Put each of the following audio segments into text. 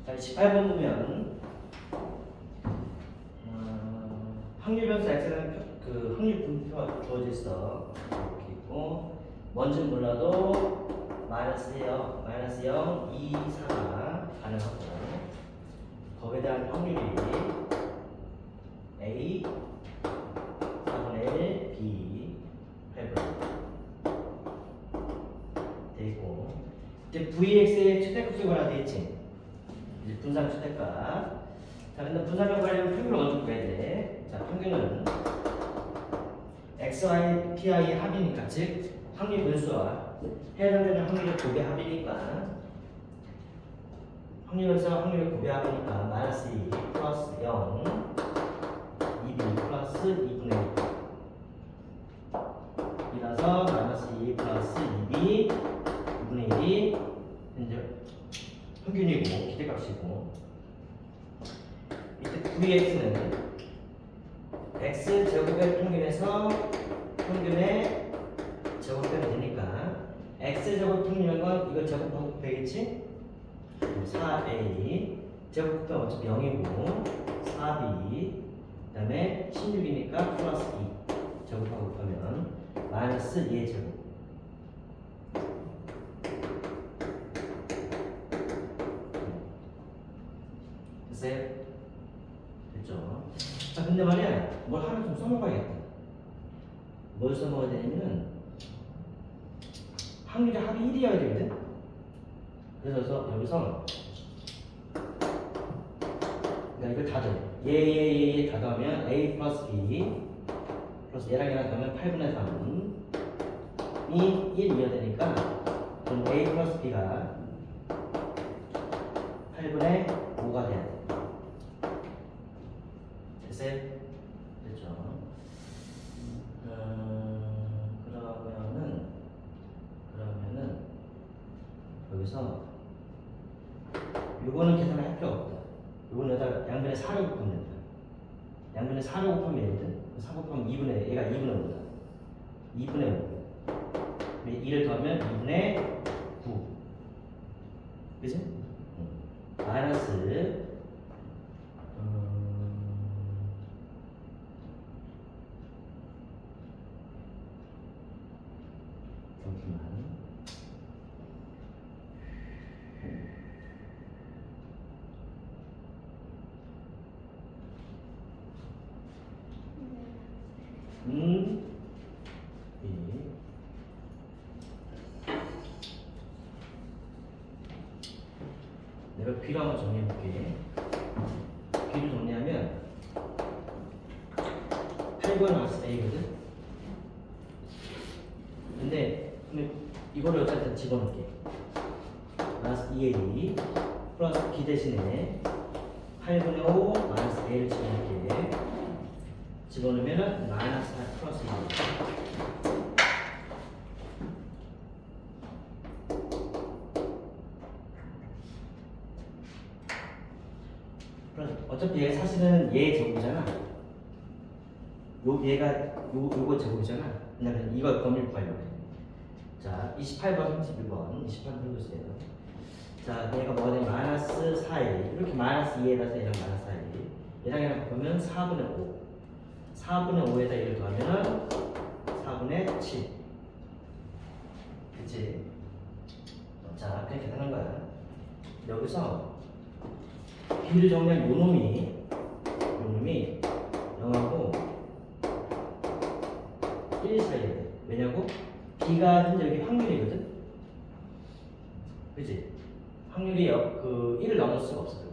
자, 18번 보면 확률 변수 x는 그 확률 분표가 주어져 있어. 이렇게 있고 뭔지는 몰라도 마이너스 0, 2, 4가 가능하고 거기에 대한 확률이 A 4분의 1, B 8분 돼 있고 이제 VX의 최대값을 구하라 돼 있지. 이제 분산 최대값. 자, 근데 분산을 구하려면 평균을 먼저 구해야 돼. 자, 평균은 XY, PI의 합이니까, 즉 확률 분수와 해당되는 확률의 곱의 합이니까 확률 분수와 확률의 곱의 합이니까 마이너스 2 플러스 0 2B 플러스 2분의 1 이라서 마이너스 2 플러스 2B 2분의 1이 현재 평균이고 기대값이고 이때 VX는 X 제곱의 평균에서 평균의 제곱되면 되니까 X 제곱 평균이라는 건 이거 제곱하면 되겠지? 4A 제곱하면 어차피 0이고 4B 그 다음에 16이니까 플러스 2 제곱하고 곱하면 마이너스 2의 제곱 됐어요? 됐죠? 자, 근데 말이야, 뭘 하나 좀 써먹어야겠다. 뭘 써먹어야 되냐면, 확률이 합이 1이어야 되거든? 그래서 여기서, 그러니까 이걸 다 더해. 얘 다 더하면 A 플러스 B 플러스 얘랑 더하면 8분의 3이 1이어야 되니까, 그럼 A 플러스 B가 8분의 5가 돼야 돼. 됐어요? 됐죠? 그러면은 여기서 요거는 계산할 필요 없다. 요거는 여기다가 양변에 4를 곱하면 된다. 양변에 4를 곱하면 얘거든. 4 곱하면 2분의 얘가 2분의 5다. 2분의 5. 2를 더하면 2분의 9. 그지? 마이너스 잠시만. 내가 B로 한번 정리해볼게. B를 정리하면 8번 마이너스 A거든? 근데 이거를 어쨌든 집어넣을게. 마이너스 2A 플러스 B 대신에 8분의 5 마이너스 A를 집어넣을게. 집어넣으면은 마이너스 4 플러스 2. 어차피 얘 사실은 얘 제곱이잖아. 요거 제곱이잖아. 그러면 이걸 범위를 구하려고 해. 자, 28번, 31번, 28번 해보세요. 자, 얘가 뭐가 되면 마이너스 4일. 이렇게 마이너스 2에다가 얘랑 마이너스 4일. 얘랑 보면 4분의 5. 4분의 5에다 얘를 더하면 4분의 7. 그치? 자, 그렇게 계산한 거야. 여기서 B를 정리한 요 놈이 0하고 1 사이에 돼. 왜냐고? B가 현재 여기 확률이거든? 그치? 확률이 그 1을 넘을 수가 없어.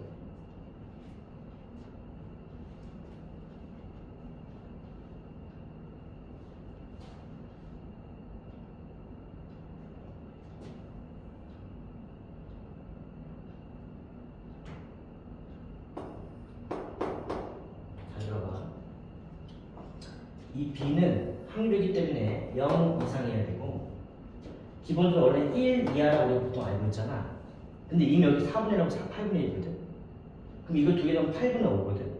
잘 들어봐. 이 B는 확률이기 때문에 0 이상이어야 되고 기본적으로 원래 1 이하라고 우리가 보통 알고 있잖아. 근데 이미 여기 4분의 1하고 8분의 1이거든. 그럼 이거 두 개 더하면 8분의 5거든.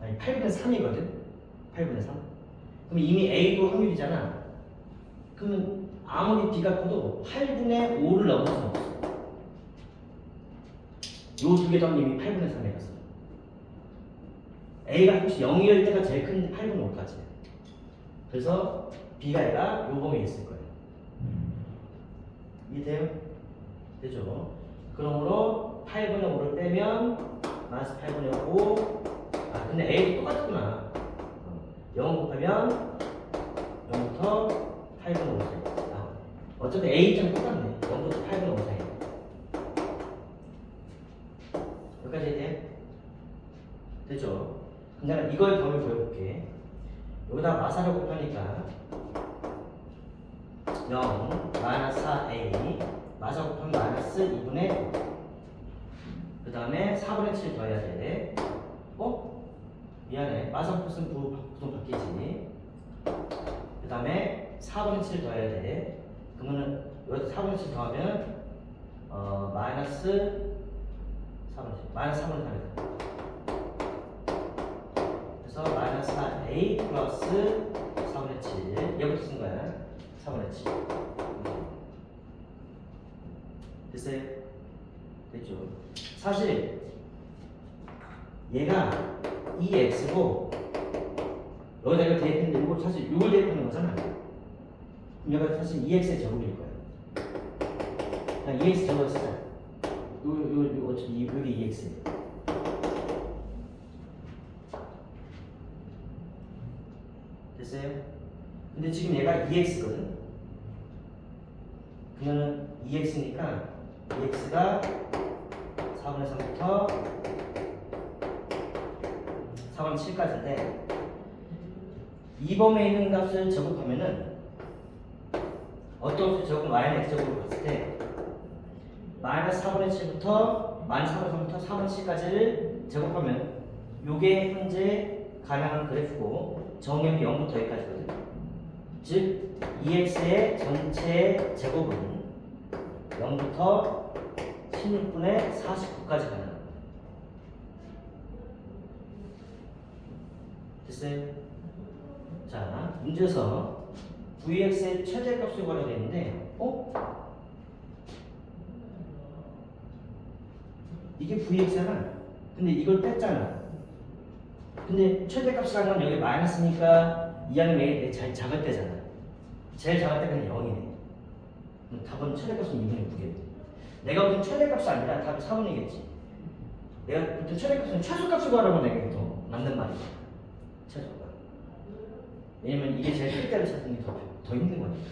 아니 8분의 3이거든. 8분의 3. 그럼 이미 A도 확률이잖아. 그러면 아무리 B가 커도 8분의 5를 넘어서는 없어. 두 개 더하면 이미 8분의 3에 갔어. A가 혹시 0일 때가 제일 큰 8분의 5까지. 그래서 B가 얘가 요 범위에 있을 거예요. 이해돼요? 되죠? 그러므로 8분의 5를 빼면 마이너스 8분의 5. 아 근데 A도 똑같구나. 0 곱하면 0부터 8분의 5 사이. 어차피 A점 똑같네. 0부터 8분의 5 사이. 여기까지 돼? 되죠? 그럼 내가 이걸 범위 보여볼게. 여기다 마사를 곱하니까 0, 마이너스 4A, 마사 곱하면 마이너스 2분의 5. 그 다음에 4분의 7 더해야 돼. 미안해. 마사 곱했으면 부동 바뀌지. 그 다음에 4분의 7 더해야 돼. 그러면은 여기서 4분의 7 더하면 마이너스 4분의 3이다. 그래서 마이너스 4A 플러스 4분의 7 얘부터 쓴 거야. 4분의 7 됐어요? 됐죠? 사실 얘가 2x고 여기다 이거 대입했는데 이거 사실 6을 대입하는 거잖아. 그럼 얘가 사실 2x의 제곱일 거야. 그냥 2x 제곱을 쓰자. 요 어차피 여기 2x. 됐어요? 근데 지금 얘가 2x거든. 그러면은 2x니까 2x가 4분의 3부터 4분의 7까지인데 이 범위에 있는 값을 제곱하면은 어떤 수 제곱 y는 x제곱으로 봤을 때 마이너스 4분의 7부터 마이너스 4분의 3부터 4분의 7까지를 제곱하면 요게 현재 가능한 그래프고 정의역이 0부터 여기까지거든. 즉 2x의 전체 제곱은 0부터 16분의 49까지 가능합니다. 됐어요? 자, 문제에서 vx의 최대값을 구하려고 했는데 이게 vx잖아. 근데 이걸 뺐잖아. 근데 최대값이라는 건 여기 마이너스니까 이 안에 매일 제일 작을 때잖아. 제일 작을 때가 0이네. 답은 최대값은 2분의 9개. 내가 보통 최대값이 아니라 답이 4분이겠지. 내가 보통 최대값은 최소값을 구하라고 내가 더 맞는 말이야. 최소값. 왜냐면 이게 제일 클 때를 찾는 게 더 힘든 거니까.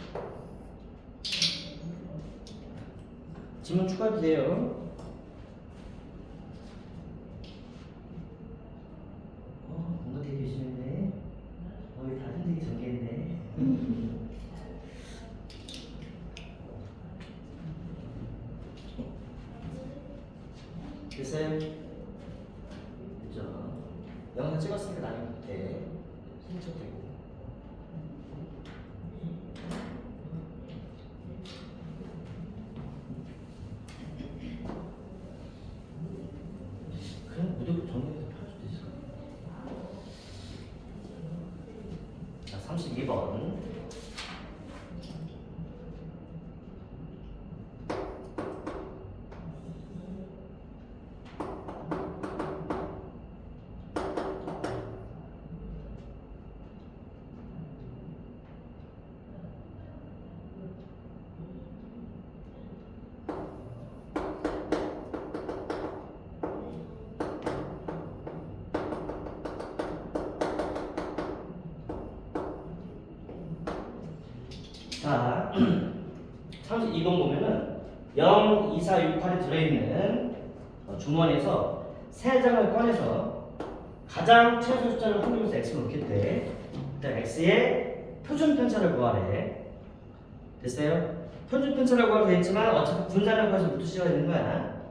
질문 추가해도 돼요. 뭔가 되게 열심히네. 우리 다 흔들기 전개했네. 됐어요? 그죠? 영상 찍었으니까 나중에 볼게. 신청되고. 그냥 무조건 정리해서 팔 수도 있어. 자, 32번. 자, 32번 보면은 0, 2, 4, 6, 8이 들어있는 주머니에서 세 장을 꺼내서 가장 최소 숫자를 확률에서 x를 넣겠대. 일단 x의 표준 편차를 구하래. 됐어요? 표준 편차를 구하면 되겠지만 어차피 분산을 구해서 부터 시작이 되는 거야.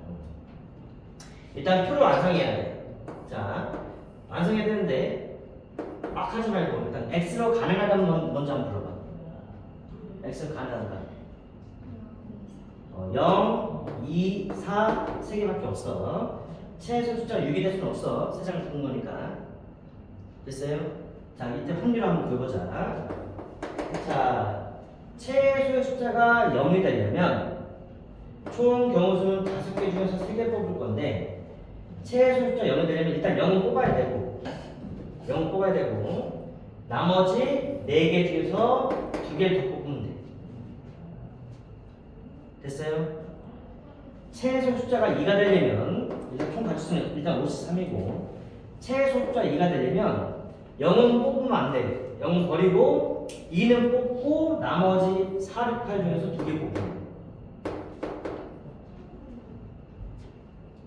일단 표를 완성해야 돼. 자, 완성해야 되는데 막 하지 말고 일단 x로 가능하다면 먼저 한번 불러봐. x가 가능한가? 0, 2, 4, 3개밖에 없어. 최소 숫자가 6이 될 수는 없어. 3장을 푸는 거니까. 됐어요? 자, 이때 확률 한번 보여보자. 자, 최소의 숫자가 0이 되려면 총 경우수는 5개 중에서 3개 뽑을 건데 최소 숫자 0이 되려면 일단 0은 뽑아야 되고 0은 뽑아야 되고 나머지 4개 중에서 2개를 더 뽑으면 돼. 됐어요? 최소 숫자가 2가 되려면 일단 총 가지수는 일단 53이고 최소 숫자 2가 되려면 0은 뽑으면 안 돼. 0은 버리고 2는 뽑고 나머지 4, 6, 8 중에서 2개 뽑으면 돼.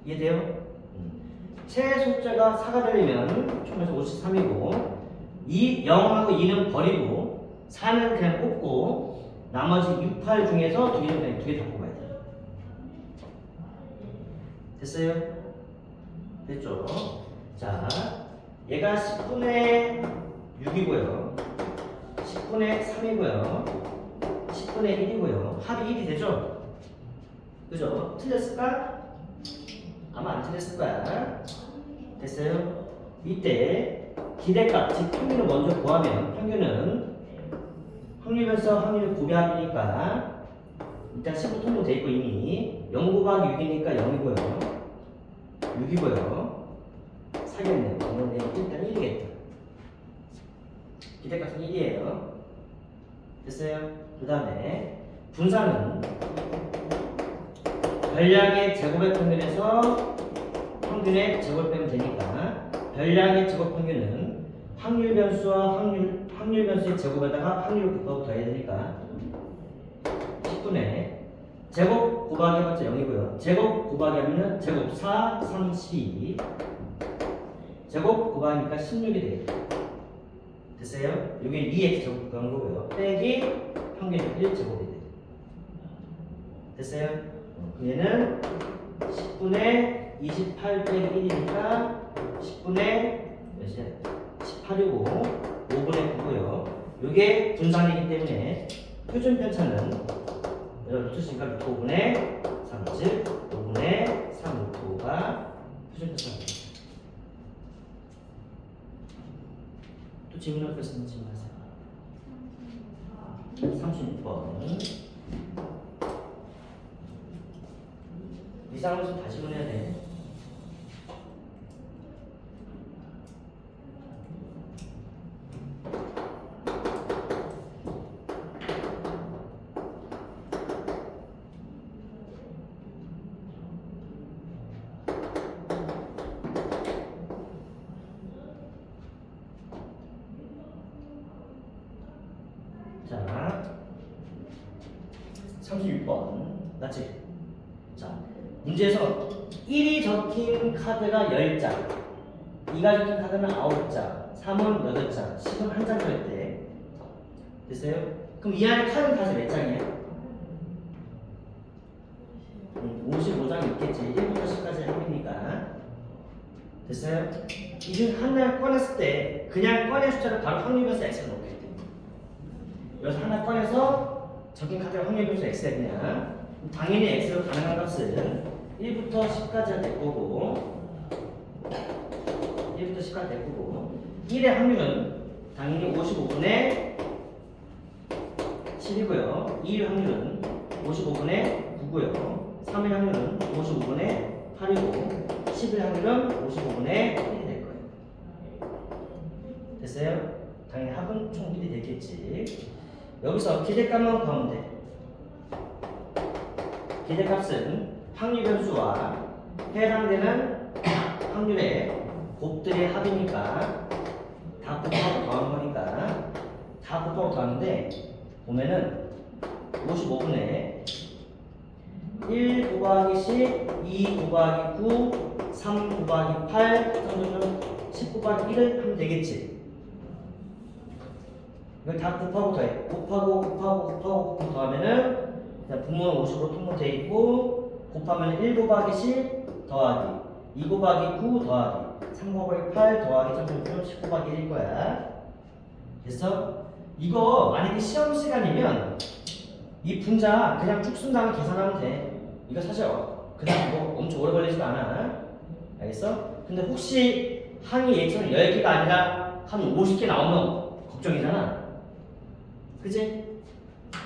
이해돼요? 최소 숫자가 4가 되려면 총에서 53이고 0하고 2는 버리고 4는 그냥 뽑고 나머지 6, 8 중에서 2개 다 뽑아야 돼. 됐어요? 됐죠? 자, 얘가 10분의 6이고요 10분의 3이고요 10분의 1이고요 합이 1이 되죠? 그죠? 틀렸을까? 아마 안 틀렸을 거야. 됐어요? 이때 기대값, 즉 평균을 먼저 구하면 평균은 확률변수 확률 곱합이니까 일단 10으로 통분돼 있고 이미 0 곱하기 6이니까 0이고요 6이고요 사겠네요. 그러면 일단 1이겠다. 기대값은 1이에요. 됐어요? 그 다음에 분산은 별량의 제곱의 평균에서 평균의 제곱을 빼면 되니까 별량의 제곱 평균은 확률 변수와 확률 변수의 제곱에다가 확률을 곱하고 더해야 되니까 10분의 제곱 곱하기 해봤자 0이고요. 제곱 곱하기 하면은 제곱 4, 3, 12 제곱 곱하니까 16이 되겠죠. 됐어요? 여기 2x 제곱 곱한 거고요. 빼기 평균 1제곱이 돼요. 됐어요? 얘는 10분의 28 빼기 1이니까 10분의 몇이야? 18이고 5분의 9고요. 이게 분산이기 때문에 표준 편차는 루트 쓰니까 루트 5분의 3, 즉 5분의 3 루트 5가 표준 편차입니다. 또 질문할 거 있으면 질문하세요. 36번 이상을 좀 다시 보내야 돼. 자, 36번 맞지? 자, 문제에서 1이 적힌 카드가 10장 2가 적힌 카드는 9장 3은 8장 10은 1장 들었대. 됐어요? 그럼 이 안에 카드는 다시 몇 장이에요? 55장 있겠지. 1부터 10까지 합이니까. 됐어요? 이 중 하나를 꺼냈을 때 그냥 꺼낸 숫자를 바로 확률변수 x를 넣게 돼. 여기서 하나 꺼내서 적힌 카드가 확률변수 x야 그냥. 당연히 x로 가능한 값은 1부터 10까지가 될 거고 1부터 10까지 될 거고 1의 확률은 당연히 55분의 10이고요 2의 확률은 55분의 9고요 3의 확률은 55분의 8이고 10의 확률은 55분의 1이 될 거예요. 됐어요? 당연히 합은 총 1이 되겠지. 여기서 기대값만 구하면 돼. 기대값은 확률 변수와 해당되는 확률의 곱들의 합이니까 다 곱하고 더하는 거니까 다 곱하고 더하는데 보면은 55분의 1 곱하기 10, 2 곱하기 9, 3 곱하기 8 정도는 10 곱하기 1을 하면 되겠지. 이걸 다 곱하고 더해. 곱하고 더하면은 분모는 50으로 통분되어 있고 곱하면 1 곱하기 10 더하기 2 곱하기 9 더하기 3 곱하기 8 더하기 점점점 10 곱하기 1일 거야. 됐어? 이거 만약에 시험 시간이면 이 분자 그냥 쭉 쓴 다음에 계산하면 돼. 이거 사실 그냥 뭐 엄청 오래 걸리지도 않아. 알겠어? 근데 혹시 항이 예처럼 10개가 아니라 한 50개 나오면 걱정이잖아. 그치?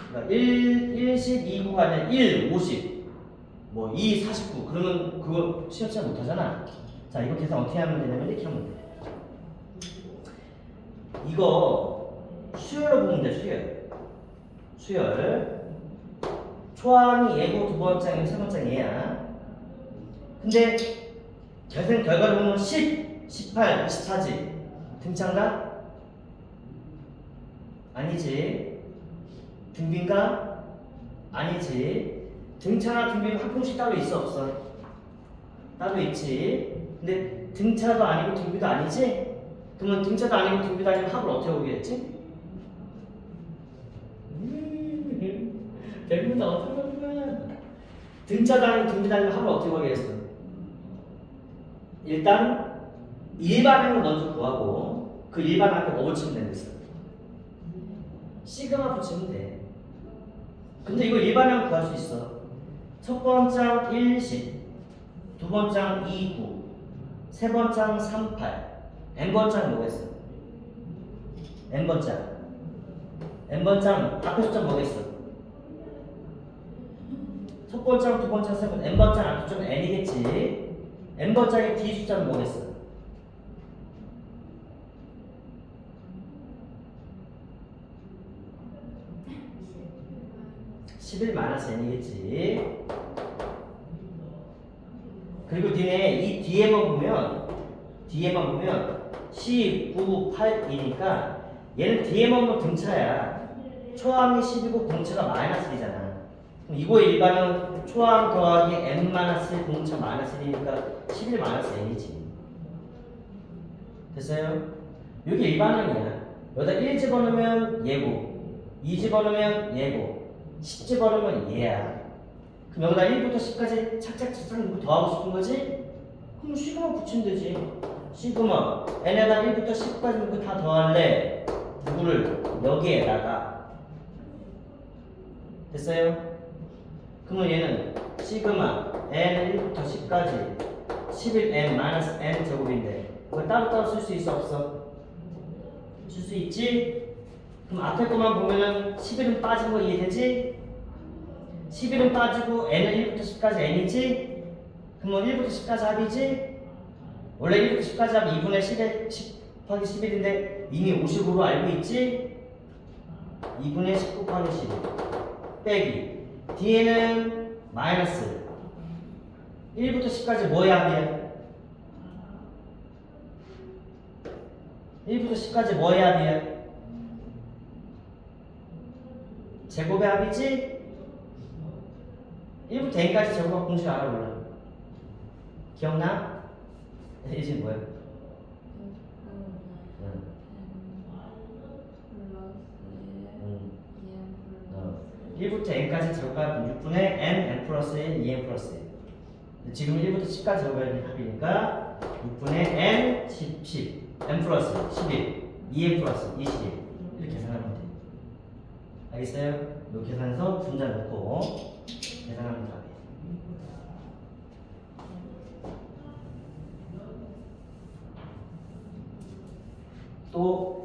그러니까 1식 2구가 아니라 1, 50, 뭐 2, 49 그러면 그거 시험 시간 못하잖아. 자, 이거 계산 어떻게 하면 되냐면 이렇게 하면 돼. 이거 수열로 보면 돼. 수열. 초항이 얘고 두 번째는 세 번째 얘야. 근데 계산 결과를 보면 10, 18, 24지. 등차인가? 아니지. 등비인가? 아니지. 등차나 등비는 한 품씩 따로 있어 없어? 따로 있지. 근데 등차도 아니고 등비도 아니지? 그러면 등차도 아니고 등비도 아니면 합을 어떻게 보겠지? 배분은 어떻게 하는 거야? 등차도 아니고 등비도 아니면 합을 어떻게 보겠어? 일단 일반항을 먼저 구하고 그 일반 앞에 뭐 붙이면 되겠어? 시그마 붙이면 돼. 근데 이거 일반항 구할 수 있어. 첫 번째 1, 10, 두 번째 2, 9, 세 번째 3, 8. n번장 뭐겠어? n번장 앞에 숫자 뭐겠어? 첫 번장, 두 번장, 세 번장 n번장 앞에 숫자는 n이겠지. n번장의 뒤 숫자는 뭐겠어? (11-n이겠지) 그리고 니네 이 뒤에만 보면 19, 8, 2니까 얘는 뒤에만 보면 등차야. 초항이 10이고 공차가 -1이잖아. 그럼 이거의 일반은 초항 더하기 n-1 공차 -1이니까 11-n이지. 됐어요? 여기 일반항이야. 여기다 1 집어넣으면 얘고 2 집어넣으면 얘고 10 집어넣으면 얘야. 그럼 여기다 1부터 10까지 착착착착 더하고 싶은 거지? 그럼 시그마 붙이면 되지. 시그마 n에다 1부터 10까지 묶고 다 더할래. 누구를? 여기에다가. 됐어요? 그러면 얘는 시그마 n 1부터 10까지 11n-n 제곱인데 이거 따로따로 쓸 수 있어 없어? 쓸 수 있지? 그럼 앞에 것만 보면은 11은 빠진 거 이해되지? 11은 빠지고 n은 1부터 10까지 n이지? 그러면 1부터 10까지 합이지? 원래 1부터 10까지 하면 2분의 10 곱하기 11인데 이미 55로 알고 있지? 2분의 10 곱하기 11 빼기 뒤에는 마이너스 1부터 10까지 뭐의 합이야? 1부터 10까지 뭐의 합이야? 제곱의 합이지? 1부터 n까지 제곱합 공식 알아볼라. 기억나? 이제 뭐야? 응. 1부터 n까지 제곱하면 6분의 n 플러스 1, 2n 플러스 1. 지금 1부터 10까지 제곱하는 합이니까 6분의 n, 10, n 플러스 11, 2n 플러스 21 이렇게 계산하면 돼. 알겠어요? 이 계산해서 분자 넣고 계산하면 답이에요. 또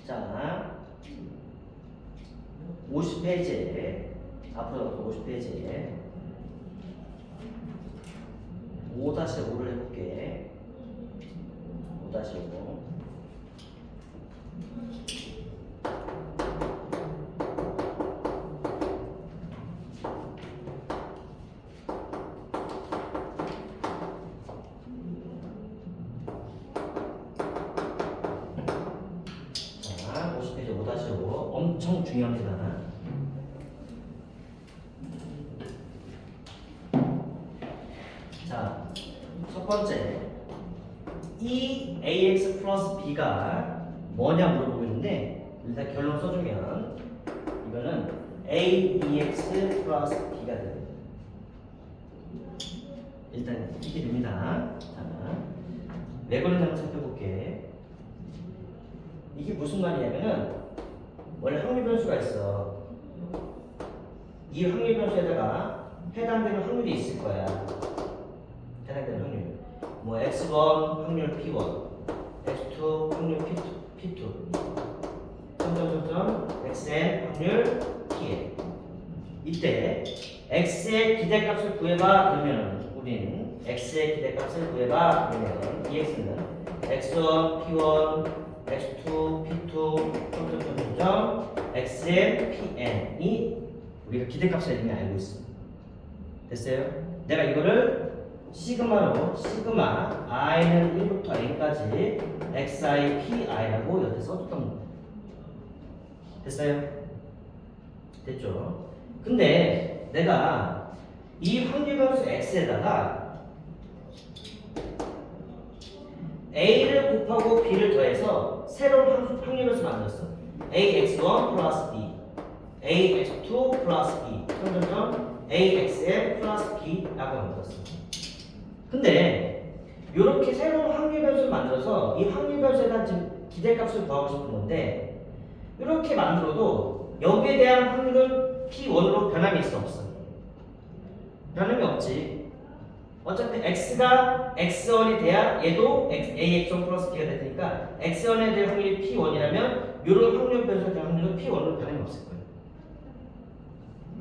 자, 50페이지에 앞으로 50페이지에 5-5를 해볼게. 5-5 엄청 중요합니다. 자, 첫 번째 이 ax 플러스 b가 뭐냐 물어보고 있는데 일단 결론 써주면 이거는 ABX 플러스 B가 됩니다. 일단 이렇게 됩니다. 자, 외관을 한번 살펴볼게. 이게 무슨 말이냐면은 원래 확률 변수가 있어. 이 확률 변수에다가 해당되는 확률이 있을 거야. 해당되는 확률. 뭐 x1 확률 p1, x2 확률 p2, 점점점점 xn 확률 pn. 이때 x의 기대값을 구해봐 그러면 우리는 x의 기대값을 구해봐 그러면 이 x는 x1 p1, x2 p2, 점점점점 xn pn이 우리가 기대값을 이미 알고 있어. 됐어요? 내가 이거를 시그마로 시그마 i는 1부터 n까지 xi pi라고 여기다 써줬던 거예요. 됐어요? 됐죠? 근데 내가 이 확률 변수 x에다가 a를 곱하고 b를 더해서 새로운 확률 변수 만들었어. ax1 플러스 b, ax2 플러스 b, 점점점 axm 플러스 b라고 만들었어. 근데 이렇게 새로운 확률 변수를 만들어서 이 확률 변수에다 지금 기대값을 구하고 싶은 건데 이렇게 만들어도 여기에 대한 확률은 p1으로 변함이 있어 없어? 변함이 없지. 어차피 x가 x1이 돼야 얘도 ax1 플러스 b가 될 테니까 x1에 대한 확률이 p1이라면 이런 확률 변수에 대한 확률은 p1으로 변함이 없을 거예요.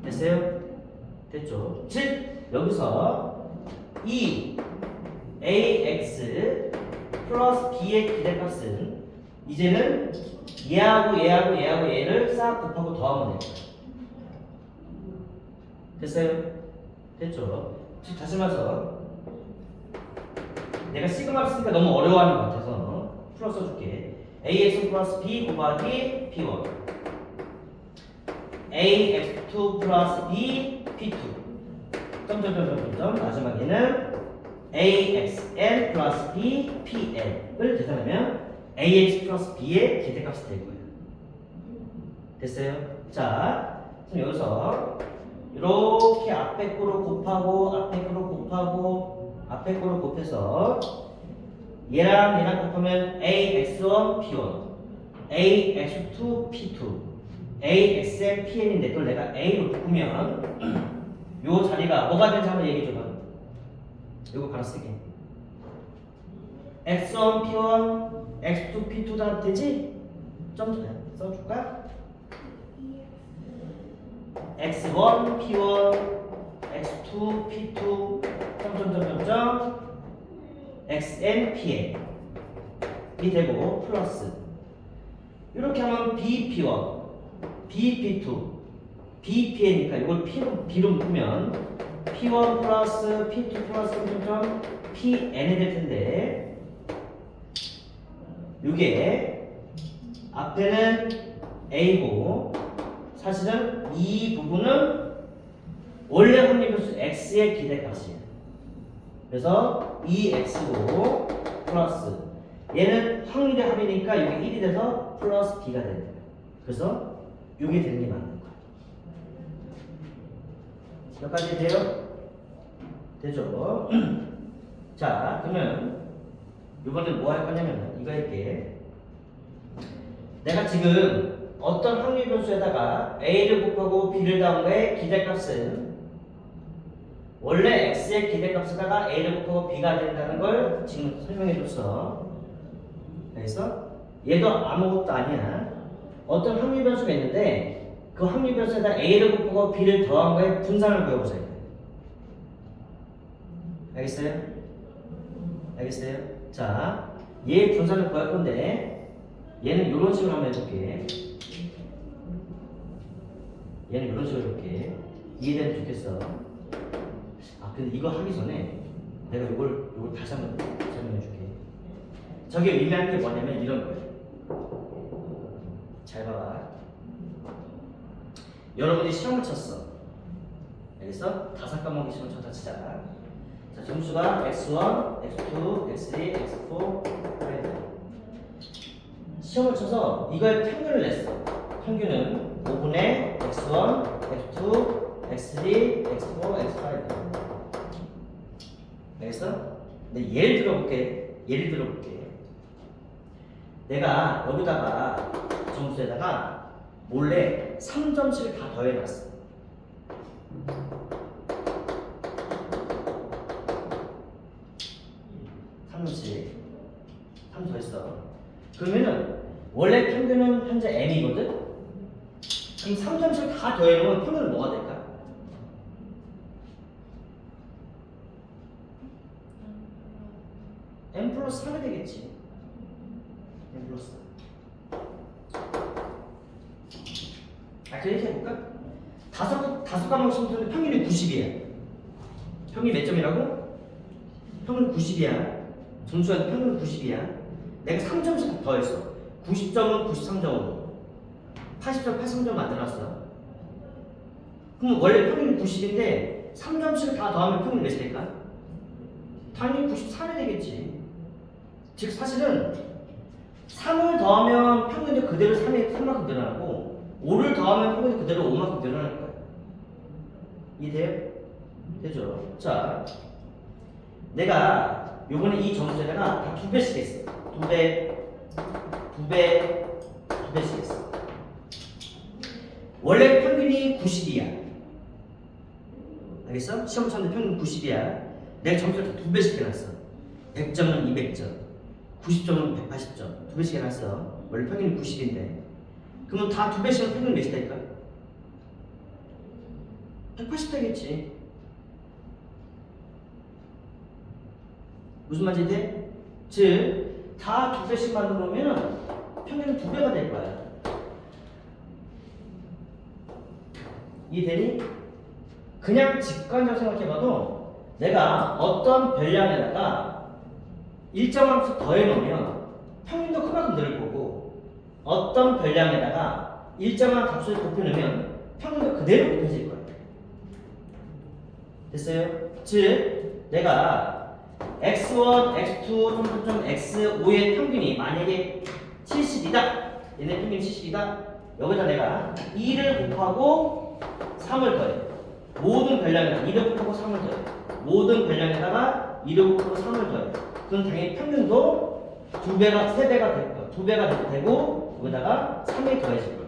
됐어요? 됐죠? 즉 여기서 이 ax 플러스 b의 기대값은 이제는 얘하고 얘를 싹 곱하고 더하면 돼요. 됐어요? 됐죠? 즉 다시 말해서 내가 시그마를 쓰니까 너무 어려워하는 것 같아서 풀어 써줄게. ax 플러스 b 곱하기 p1, ax2 플러스 b p2, 점점점점점 마지막에는 axn 플러스 b pn을 계산하면 ax 플러스 b의 기대값이 될 거예요. 됐어요? 자, 그럼 여기서 이렇게 앞에 거로 곱하고 앞에 거로 곱하고 앞에 거로 곱해서 얘랑 곱하면 ax1 p1, ax2 p2, axn pn인데 그걸 내가 a로 바꾸면 요 자리가 뭐가 되는지 한번 얘기해 줘봐. 이거 가로 쓰게. x1 p1, x2 p2 다 되지? 점 써줄까? x1 p1, x2 p2, 점점점점점 xn pn 이 되고 플러스 이렇게 하면 b p1, b p2, b pn이니까 이걸 b로 묶으면 p1 플러스 p2 플러스 점점점 pn이 될 텐데 이게 앞에는 a고 사실은 이 부분은 원래 확률 변수 x의 기대값이에요. 그래서 2x고 플러스 얘는 확률의 합이니까 이게 1이 돼서 플러스 b가 됩니다. 그래서 이게 되는 게 맞는 거야. 여기까지 돼요? 되죠? 자, 그러면 이번엔 뭐 할 거냐면 이거 할게. 내가 지금 어떤 확률 변수에다가 a를 곱하고 b를 더한 거의 기대값은 원래 x의 기대값에다가 a를 곱하고 b가 된다는 걸 지금 설명해 줬어. 그래서 얘도 아무것도 아니야. 어떤 확률 변수가 있는데 그 확률 변수에다 a를 곱하고 b를 더한 거의 분산을 구해보자. 알겠어요? 알겠어요? 자, 얘 분산을 구할 건데 얘는 이런 식으로 한번 해볼게. 얘는 이런 식으로 해볼게. 이해되면 좋겠어. 아, 근데 이거 하기 전에 내가 이걸 다시 한번 설명해 줄게. 저게 의미하는 게 뭐냐면 이런 거예요. 잘 봐봐. 여러분이 시험을 쳤어. 알겠어? 5과목의 시험을 쳤다 치자. 자, 점수가 x1, x2, x3, x4, 시험을 쳐서 이거의 평균을 냈어. 평균은 5분의 x1, X2, X3, X4, X5. 알겠어? 근데 예를 들어볼게. 내가 여기다가 점수에다가 몰래 3점씩을 다 더해놨어. 3점씩 3 더했어. 그러면은 원래 평균은 현재 m이거든? 그럼 3점씩 다 더해놓으면 평균은 뭐가 될까? m 플러스 3이 되겠지. m 플러스 3. 그 얘기 해볼까? 다섯 과목 시험에는 평균이 90이야. 평균이 몇 점이라고? 평균 90이야. 점수가 평균 90이야. 내가 3점씩 더했어. 90점은 93점으로 80점 83점 만들어놨어. 그럼 원래 평균이 90인데 3점씩 다 더하면 평균이 몇이 될까? 당연히 93이 되겠지. 즉 사실은 3을 더하면 평균이 그대로 3만큼 늘어나고 5를 더하면 평균이 그대로 5만큼 늘어날 거야. 이해돼요? 되죠? 자, 내가 요번에 이 점수에다가 다 2배씩 했어. 2배씩 했어. 원래 평균이 90이야. 알겠어? 시험 쳤는데 평균 90이야. 내가 점수를 다 2배씩 해놨어. 100점은 200점, 90점은 180점. 2배씩 해놨어. 원래 평균이 90인데. 그러면 다 2배씩은 평균 몇이 될까? 180 되겠지. 무슨 말인지 돼? 즉, 다 2배씩 만들어 놓으면 평균은 2배가 될 거야. 이해되니? 그냥 직관적으로 생각해봐도 내가 어떤 별량에다가 일정한 값을 더해놓으면 평균도 그만큼 늘 거고, 어떤 별량에다가 일정한 값을 곱해놓으면 평균도 그대로 곱해질 거야. 됐어요? 즉, 내가 x1, x2, x5의 평균이 만약에 70이다. 얘네 평균이 70이다. 여기다 내가 2를 곱하고 3을 더해. 모든 별량에다가 2를 곱하고 3을 더해. 모든 별량에다가 2를 곱하고 3을 더해. 그럼 당연히 평균도 2배가, 3배가 될 거야. 2배가 되고 여기다가 3이 더해질 거야.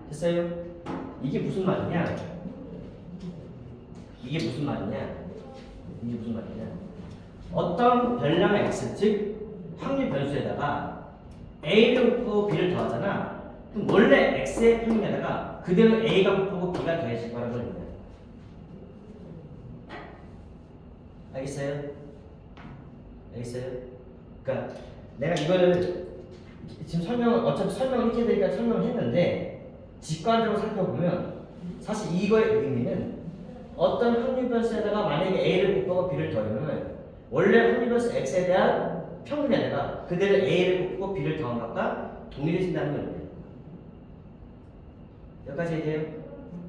됐어요? 이게 무슨 말이냐? 이게 무슨 말이냐? 어떤 별량 x, 즉 확률 변수에다가 a를 곱하고 b를 더하잖아. 그럼 원래 x의 평균에다가 그대로 a가 곱하고 b가 더해질 거라는 걸 얘기해. 알겠어요? 그러니까 내가 이거를 지금 어차피 설명을 이렇게 되니까 설명을 했는데 직관적으로 살펴보면 사실 이거의 의미는 어떤 확률 변수에다가 만약에 a를 곱하고 b를 더하면 원래 확률 변수 x에 대한 평균에다가 그대로 a를 곱하고 b를 더한 것과 동일해진다는 거예요. 여기까지 돼요?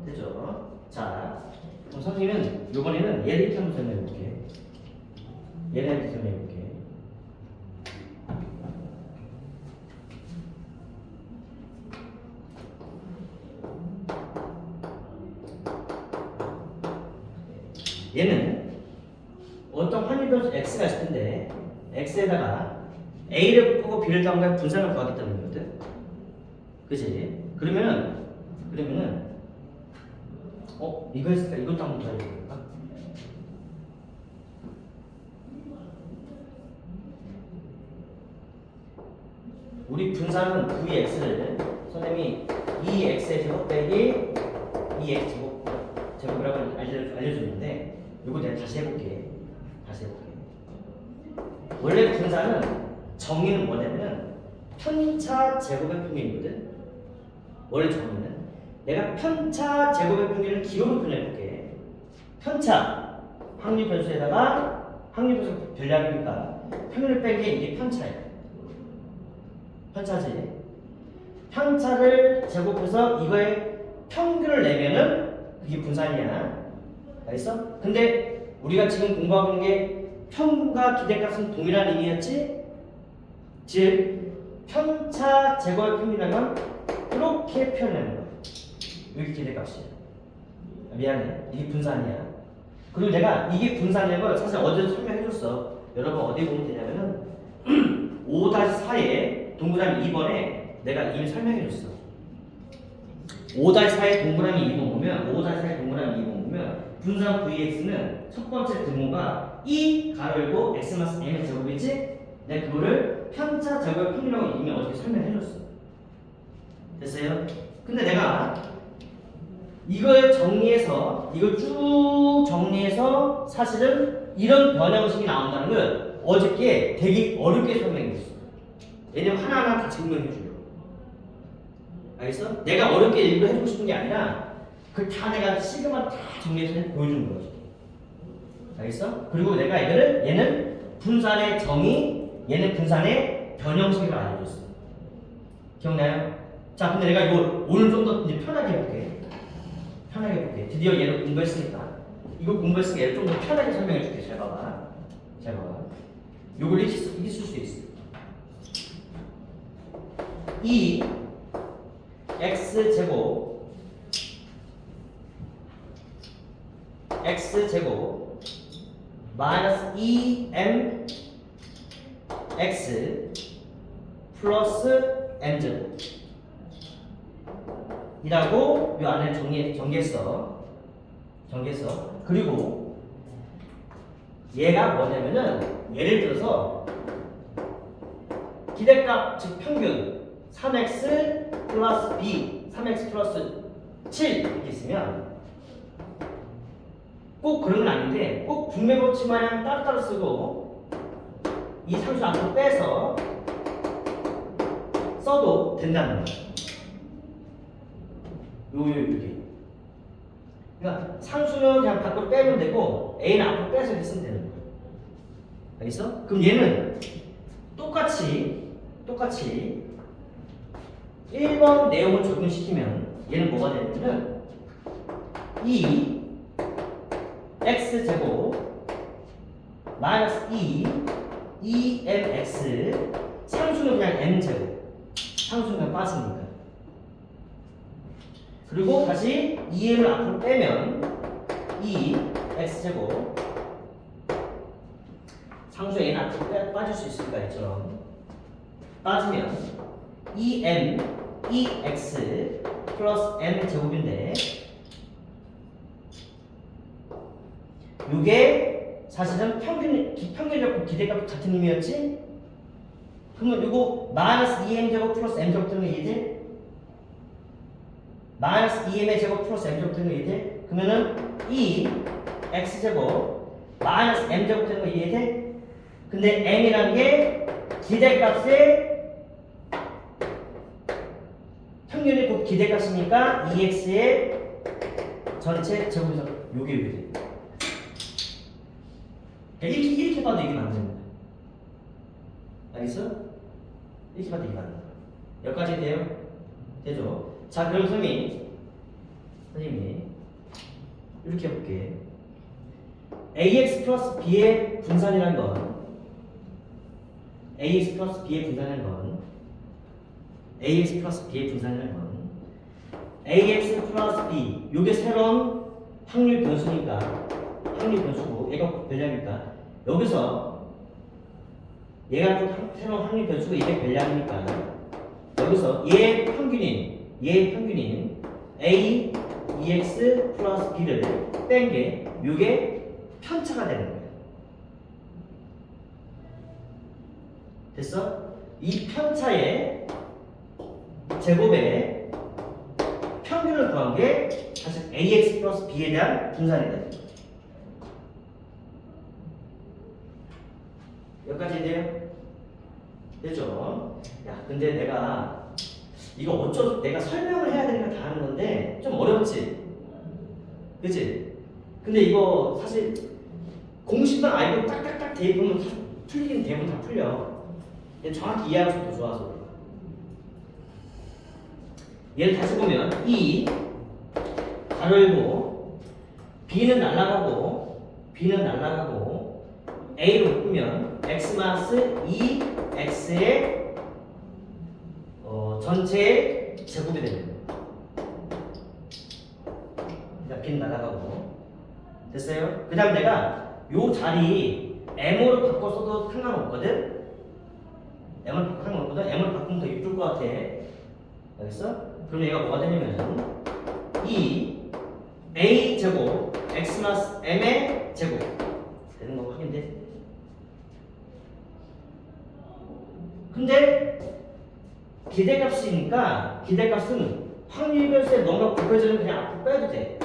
되죠? 자, 그럼 선생님은 이번에는 예를 이렇게 한번 설명해볼게. 얘는 어떤 확률 변수 x가 있을 텐데 x에다가 a를 곱하고 b를 더한 거에 분산을 구하겠다는 거거든. 그치? 그러면은 이거 했을까? 이것도 한번 더 해볼까? 우리 분산은 9x를 선생님이 2x의 제곱 빼기 2x 제곱이라고 알려줬는데 이거 내가 다시 해볼게. 원래 분산은 정의는 뭐냐면 편차 제곱의 평균이거든. 원래 정의는 내가 편차 제곱의 평균을 기록을 표현해볼게. 편차 확률 변수에다가 확률 변수 별량이니까 평균을 뺀 게 이게 편차야. 편차지. 편차를 제곱해서 이거의 평균을 내면은 그게 분산이야. 알겠어? 근데 우리가 지금 공부하고 있는 게 평균과 기대값은 동일한 의미였지? 즉 편차 제곱의 평균이라면 이렇게 표현하는 거야. 여기 기대값이야. 미안해. 이게 분산이야. 그리고 내가 이게 분산인 걸 사실 어제도 설명해줬어. 여러분 어디 보면 되냐면은 5-4에 동그라미 2번에 내가 이미 설명해줬어. 5-4에 동그라미 2번 보면 5-4에 동그라미 2번 보면 분산 vx는 첫 번째 등호가 2 가로 열고 x 마이너스 m의 제곱이지? 내가 그거를 편차 제곱 평균이라고 이미 어저께 설명해줬어. 됐어요? 근데 내가 이걸 정리해서 이걸 쭉 정리해서 사실은 이런 변형식이 나온다는 걸 어저께 되게 어렵게 설명했어. 왜냐면 하나하나 다 증명해 주려고. 알겠어? 내가 어렵게 일부러 해주고 싶은 게 아니라 그걸 다 내가 시그마로 다 정리해서 보여주는 거지. 알겠어? 그리고 내가 이거를 얘는 분산의 정의, 얘는 분산의 변형식을 알려줬어. 기억나요? 자, 근데 내가 이거 오늘 좀 더 편하게 해볼게. 편하게 해볼게. 드디어 얘를 공부했으니까. 이거 공부했으니까 얘를 좀 더 편하게 설명해 줄게. 잘 봐봐. 잘 봐봐. 요걸 이길 수 있어. 이 x제곱 마이너스 2m x 플러스 m제곱 이라고 이 안에 정리했어. 그리고 얘가 뭐냐면은 예를 들어서 기대값 즉 평균 3x 플러스 b 3x 플러스 7 이렇게 있으면 꼭 그런 건 아닌데 꼭 분배법칙 마냥 따로따로 쓰고 이 상수 앞으로 빼서 써도 된다는 거야. 여기. 그러니까 상수는 그냥 밖으로 빼면 되고 a는 앞으로 빼서 이렇게 쓰면 되는 거야. 알겠어? 그럼 얘는 똑같이 1번 내용을 적용시키면 얘는 뭐가 되냐면 2 x제곱 마이너스 2mx 상수는 그냥 m제곱 상수는 그냥 빠지니까. 그리고 다시 2m을 앞으로 빼면 2x제곱 상수 a는 앞으로 빠질 수 있으니까 이처럼 빠지면 2x 플러스 m제곱인데 요게 사실은 평균적 기대값 같은 의미였지? 그러면 요거 마이너스 2m제곱 플러스 m제곱 되는 거 이해돼? 마이너스 2m의 제곱 플러스 m제곱 되는 거 이해돼? 그러면은 2x제곱 마이너스 m제곱 되는 거 이해돼? 근데 m이라는 게 기대값의 평균이 곧 기대값이니까 2x의 전체 제곱에서 요게 돼. 이렇게 봐도 이게 맞는 거야. 알겠어? 이렇게 봐도 이게 맞는 거야. 여기까지 돼요? 되죠? 자, 그럼 선생님이 이렇게 해볼게. ax 플러스 b의 분산이라는 건 ax 플러스 b의 분산이라는 건 ax 플러스 b 요게 새로운 확률 변수니까 확률 변수고 얘가 변량이니까 여기서 얘가 또 새로운 확률 변수고 이게 변량이니까 여기서 얘의 평균인 a ex 플러스 b를 뺀 게 요게 편차가 되는 거예요. 됐어? 이 편차의 제곱의 평균을 구한 게 사실 ax 플러스 b에 대한 분산이다. 여기까지 돼요? 되죠? 야, 근데 내가 이거 내가 설명을 해야 되는 거 다 하는 건데 좀 어렵지? 그치? 근데 이거 사실 공식만 알고 딱딱딱 대입하면 틀리긴 대부분 다 풀려. 정확히 이해하고 싶어 좋아서. 얘를 다시 보면 이 가로 열고 b는 날아가고 a로 묶으면 x 마이너스 2x의 전체의 제곱이 되는 거예요. 그러니까 B는 날아가고. 됐어요? 그 다음 내가 요 자리 M으로 바꿔서도 상관없거든? M을 바꿔 상관없거든? M을 바꾸면 더 이쁠 것 같아. 알겠어? 그럼 얘가 뭐가 되냐면 이 A 제곱 X 마스 M의 제곱 되는 거 확인돼? 근데 기대값이니까 기대값은 확률별수에 뭔가 곱해지면 그냥 앞으로 빼도 돼.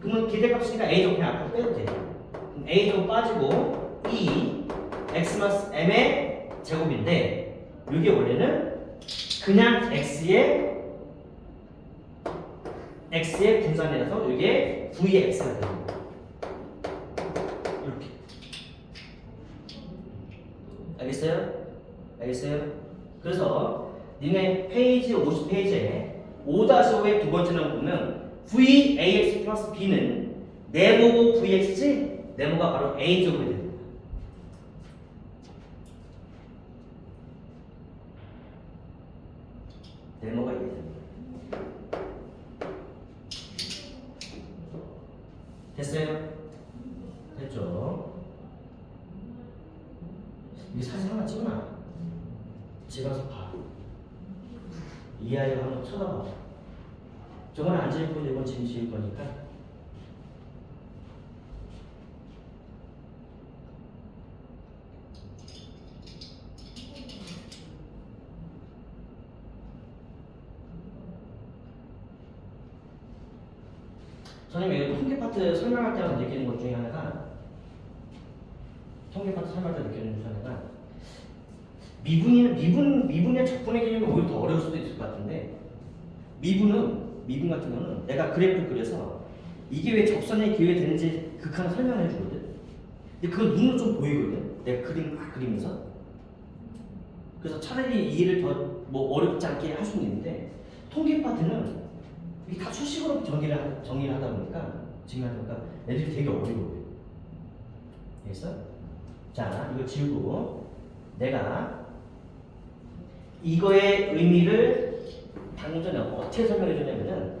그러면 기대값이니까 A제곱 그냥 앞으로 빼도 돼. 그럼 A제곱 빠지고 E X 마스 M의 제곱인데 이게 원래는 그냥 X의 분산이라서 이게 VX가 되는 거야. 이렇게. 알겠어요? 알겠어요? 그래서 니네 페이지 50페이지에 5-5의 두 번째는 보면 VAX 플러스 B는 네모고 VX지? 네모가 바로 A제곱이 되는 거야. 네모가 이게 되는 거야. 됐어요? 됐죠? 이게 사진 하나 찍어놔. 집에 가서 봐. 이 아이가 한번 쳐다봐. 저건 안 지을 거고 이건 지을 거니까. 선생님 이거 통계 파트 설명할 때마다 느끼는 것 중에 하나가 통계 파트 설명할 때 느끼는 것 중에 하나가 미분의 적분의 개념이 오히려 더 어려울 수도 있을 것 같은데 미분 같은 거는 내가 그래프를 그려서 이게 왜 접선의 기회가 되는지 극한 설명을 해주거든. 근데 그건 눈으로 좀 보이거든. 내가 그림 막 그리면서. 그래서 차라리 이 일을 더 뭐 어렵지 않게 할 수는 있는데 통계 파트는 이게 다 수식으로 정리를 하다 보니까 애들이 되게 어려워요. 알겠어? 자, 이거 지우고 내가 이거의 의미를 방금 전에 어떻게 설명해 줬냐면은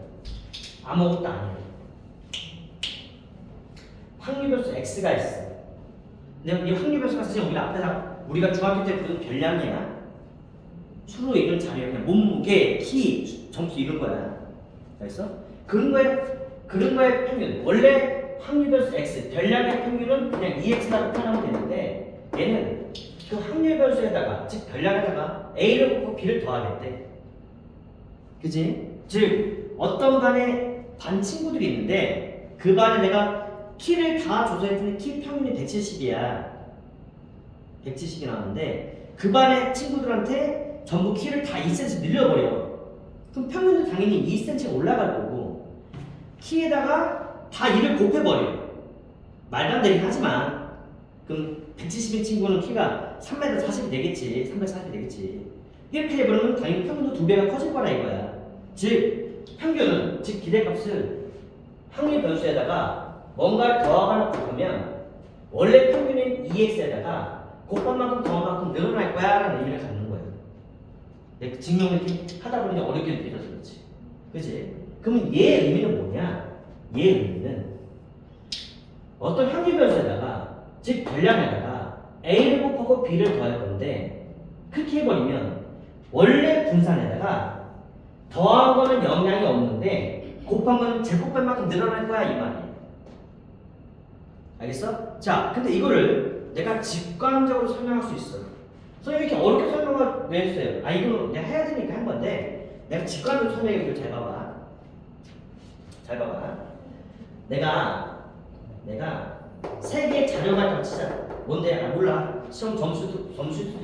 아무것도 아니에요. 확률별수 x가 있어. 근데 이 확률별수가 사실 우리가 중학교 때 부른 별량이야. 수로 이런 자리야. 그냥 몸무게, 키, 점수 이런 거야. 알겠어? 그런 거의 평균. 원래 확률별수 x, 별량의 평균은 그냥 2x라고 표현하면 되는데 얘는 그 확률별수에다가 즉 별량에다가 a를 곱고 b를 더하겠대. 그지? 즉 어떤 반 친구들이 있는데 그 반에 내가 키를 다 조사했더니 키 평균이 170이야. 170이 나왔는데 그 반의 친구들한테 전부 키를 다 2cm 늘려버려. 그럼 평균은 당연히 2cm가 올라갈 거고 키에다가 다 2를 곱해버려. 말도 안 되긴 하지만 그럼 170인 친구는 키가 3m 40이 되겠지. 340이 되겠지. 이렇게 해버리면 당연히 평균도 2배가 커질 거라 이거야. 즉 평균은 즉 기대값을 확률 변수에다가 뭔가를 더하거나 곱하면 원래 평균인 2x에다가 곱한 만큼 더한 만큼 늘어날 거야 라는 의미를 갖는 거예요. 내가 증명을 이렇게 하다 보니 어렵게 느껴져서 그렇지. 그치? 그러면 얘의 의미는 뭐냐? 얘의 의미는 어떤 확률 변수에다가 즉 별량에다가 a를 곱하고 b를 더할 건데 그렇게 해버리면 원래 분산에다가 더한 거는 영향이 없는데 곱한 거는 제곱할 만큼 늘어날 거야 이 말이야. 알겠어? 자, 근데 이거를 내가 직관적으로 설명할 수 있어. 선생님이 이렇게 어렵게 설명을 왜 했어요? 이거는 내가 해야 되니까 한 건데 내가 직관적으로 설명해 줄게. 잘 봐봐. 잘 봐봐. 내가 세 개의 자료가 있다고 치자. 뭔데? 몰라. 시험 점수도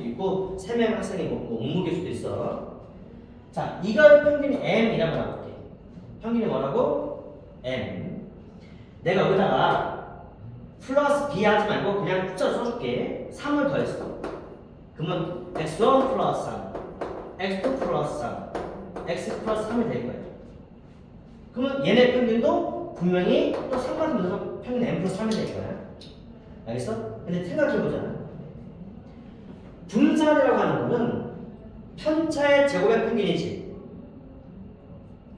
있고 3명 학생이 뭐 몸무게일 수도 있어. 자, 이걸 평균이 m이라고 나볼게. 평균이 뭐라고? m. 내가 여기다가 플러스 b 하지 말고 그냥 숫자로 써줄게. 3을 더했어. 그러면 x1 플러스 3, x2 플러스 3, x 플러스 3이 될 거예요. 그러면 얘네 평균도 분명히 또 3만큼 넣어서 평균 m 플러스 3이 될 거야. 알겠어? 근데 생각해보자. 분산이라고 하는 거는 편차의 제곱의 평균이지.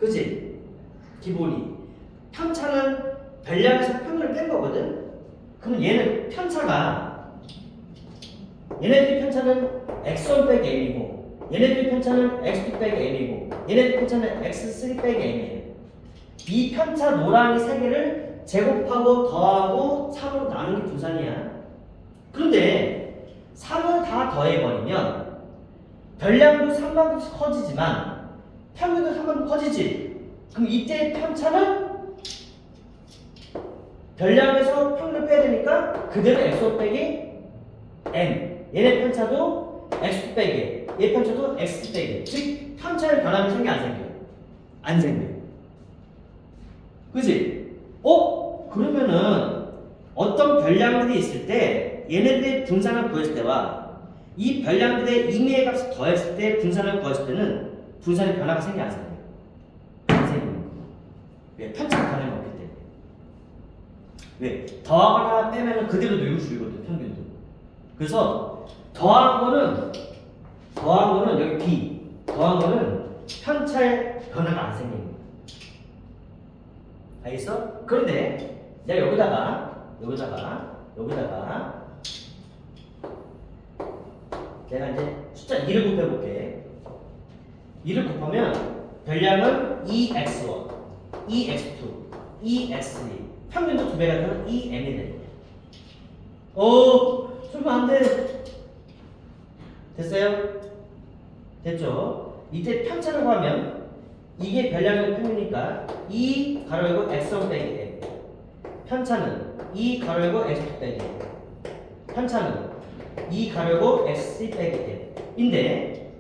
그지? 기본이. 편차는 별량에서 평균을 뺀 거거든? 그럼 얘는 편차가, 얘네들의 편차는 x1 빼기 m이고, 얘네들의 편차는 x2 빼기 m이고, 얘네들의 편차는 x3 빼기 m이에요. 이 편차 노랑이 3개를 제곱하고 더하고 3으로 나누는 게 분산이야. 그런데 3을 다 더해버리면 별량도 3만큼씩 커지지만 평균도 3만큼 커지지. 그럼 이때 편차는 별량에서 평균을 빼야 되니까 그대로 x5 빼기 m. 얘네 편차도 x2 빼기, 얘 편차도 x 빼기. 즉 편차의 변함이 생겨 안 생겨? 안 생겨. 그지? 그러면은 어떤 별량들이 있을 때 얘네들의 분산을 구했을 때와 이 별량들의 임의의 값을 더했을 때 분산을 구했을 때는 분산의 변화가 생겨 안 생겨? 안 생겨. 왜? 편차가 변함이 없기 때문에. 왜? 더하거나 빼면은 그대로 늘고 줄거든 평균도. 그래서 더한 거는 여기 B, 더한 거는 편차의 변화가 안 생깁니다. 알겠어? 그런데 내가 여기다가 내가 이제 숫자 2를 곱해볼게. 2를 곱하면 별량은 2x1, 2x2, 2x3 평균도 2배가 되면 2m이 되네. 좀 안돼. 됐어요? 됐죠? 이때 편차를 구하면 이게 별량의 평균이니까 2 가로 열고 x1 빼기 m. 편차는 2 가로 열고 x2 빼기 m. 편차는 2 가로 열고 x3 빼기 m. 인데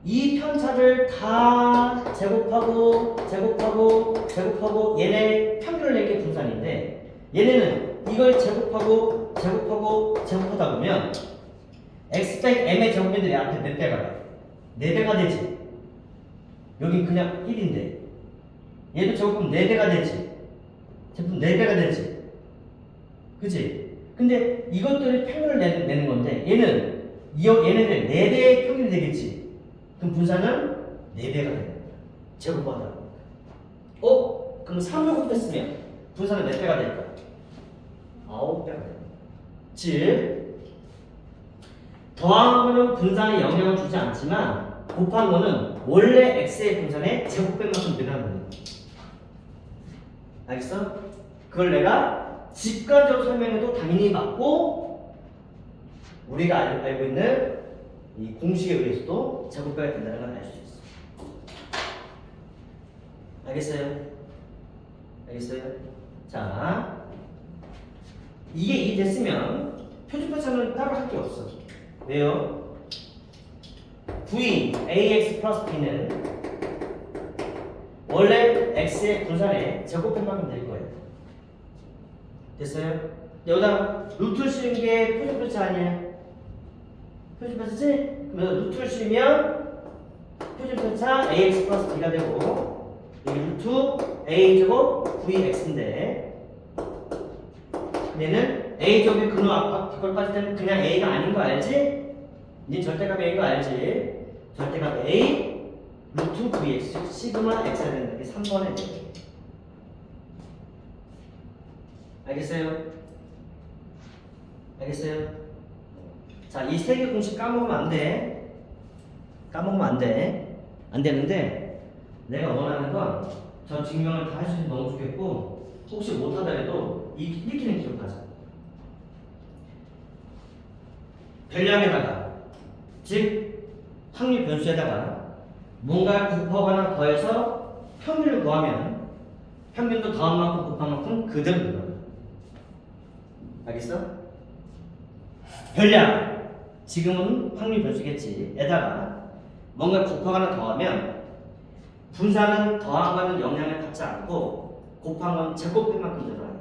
이 편차를 다 제곱하고 얘네 평균을 낸 게 분산인데 얘네는 이걸 제곱하다 보면 x 빼기 m의 제곱인데 내 앞에 몇 배가 돼? 4배가 되지. 여긴 그냥 1인데 얘도 제곱하면 4배가 되지. 제품 4배가 되지. 그치? 근데 이것들이 평균을 내는 건데 얘네들 4배의 평균이 되겠지. 그럼 분산은 4배가 되는 거야. 제곱하다. 그럼 3을 곱했으면 분산은 몇 배가 될까? 9배가 되는 거야. 즉 더한 거는 분산에 영향을 주지 않지만 곱한 거는 원래 x의 분산의 제곱배만큼 늘어나는 거야. 알겠어? 그걸 내가 직관적으로 설명해도 당연히 맞고 우리가 알고 있는 이 공식에 의해서도 제곱배가 된다는 걸 알 수 있어. 알겠어요? 자, 이게 됐으면 표준편차는 따로 할 게 없어. 왜요? v ax 플러스 b는 원래 x의 분산의 제곱편만큼 될 거예요. 됐어요? 여기다 루트를 씌운 게 표준편차 아니야? 표준편차지? 그러면 루트를 씌우면 표준편차 ax 플러스 b가 되고 여기 루트 a 제곱 vx인데 얘는 a 제곱이 근호 앞으로 빠질 때는 그냥 a가 아닌 거 알지? 니 절대값 a인 거 알지? 절대값 a 루트 vx 시그마 x가 되는 게 3번에 돼요. 알겠어요? 자, 이 세 개 공식 까먹으면 안 돼. 안 되는데 내가 원하는 건 저 증명을 다 해주시면 너무 좋겠고 혹시 못하더라도 이렇게는 기억하자. 별량에다가 즉 확률 변수에다가 뭔가 곱하거나 더해서 평균을 구하면 평균도 더한 만큼 곱한 만큼 그대로 늘어나. 알겠어? 별량 지금은 확률 변수겠지. 에다가 뭔가 곱하거나 더하면 분산은 더한 거는 영향을 받지 않고 곱한 건 제곱배만큼 늘어나게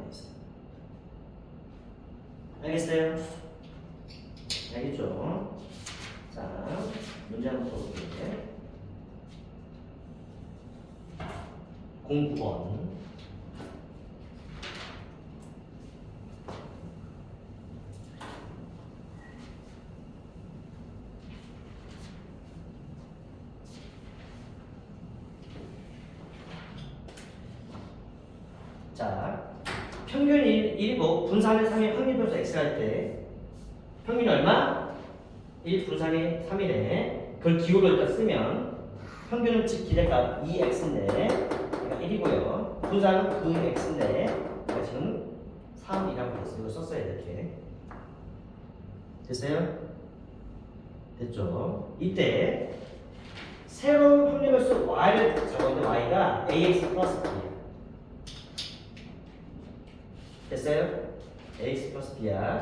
돼 있어. 알겠죠? 자, 문제 한번 더 볼게요. 09번. 자, 평균 1이고 분산의 3의 확률변수 x가 할 때 평균이 얼마? 1 분산이 3이네. 그걸 기호로 일단 쓰면 평균은 즉 기대값 2x인데 그러니까 1이고요. 분산은 그 x인데 그러니까 지금 3이라고 됐어요. 이거 썼어야 돼. 이렇게. 됐어요? 됐죠? 이때 새로운 확률변수 y를 잡았는데 y가 ax 플러스 b야. 됐어요? ax 플러스 b야.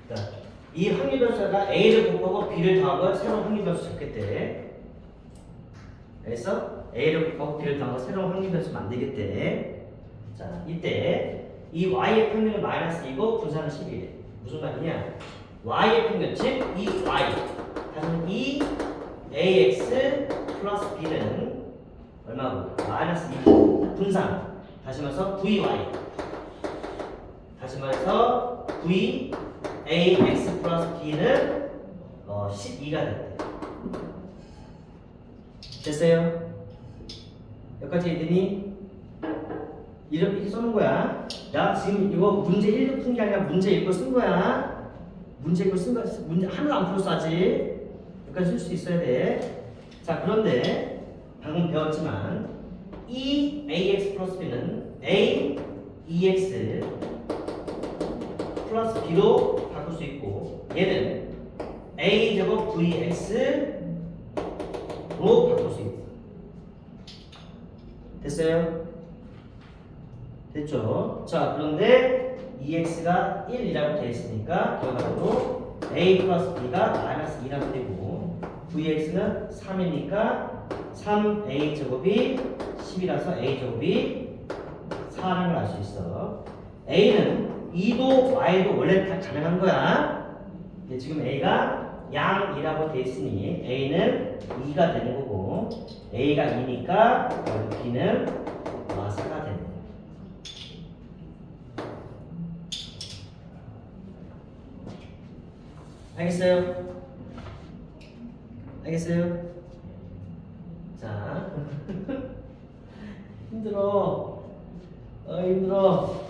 그러니까 이 확률변수가 a를 곱하고 b를 더한 새로운 확률변수 잡겠대. 그래서 a를 곱하고 b를 더한 새로운 확률변수 만들겠대. 자, 이때 이 y의 평균은 마이너스 2고 분산은 11이래. 무슨 말이냐? y의 평균, 즉 이 y 다시 이 ax 플러스 b는 얼마고? 마이너스 2고 분산 다시 말해서 vy 다시 말해서 v ax 플러스 b는 12가 됐대. 됐어요? 여기까지 했더니 이렇게 써는 거야. 나 지금 이거 문제 1도 푼 게 아니라 문제 읽고 쓴 거야. 문제 읽고 쓴 거, 문제 하나도 안 풀었어 아직. 여기까지 쓸 수 있어야 돼. 자, 그런데 방금 배웠지만 이 ax 플러스 b는 a ex 플러스 b로 바꿀 수 있고 얘는 a 제곱 vx로 바꿀 수 있고. 됐어요? 됐죠? 자, 그런데 ex가 1이라고 되어 있으니까 결과적으로 a 플러스 b가 마이너스 2라고 되고 vx는 3이니까 3a 제곱이 10이라서 a 제곱이 4라는 걸 알 수 있어. a는 2도 y도 원래 다 가능한 거야. 지금 a가 양이라고 되어 있으니 a는 2가 되는 거고 a가 2니까 b는 4가 되는 거야. 알겠어요? 알겠어요? 자, 힘들어. 힘들어.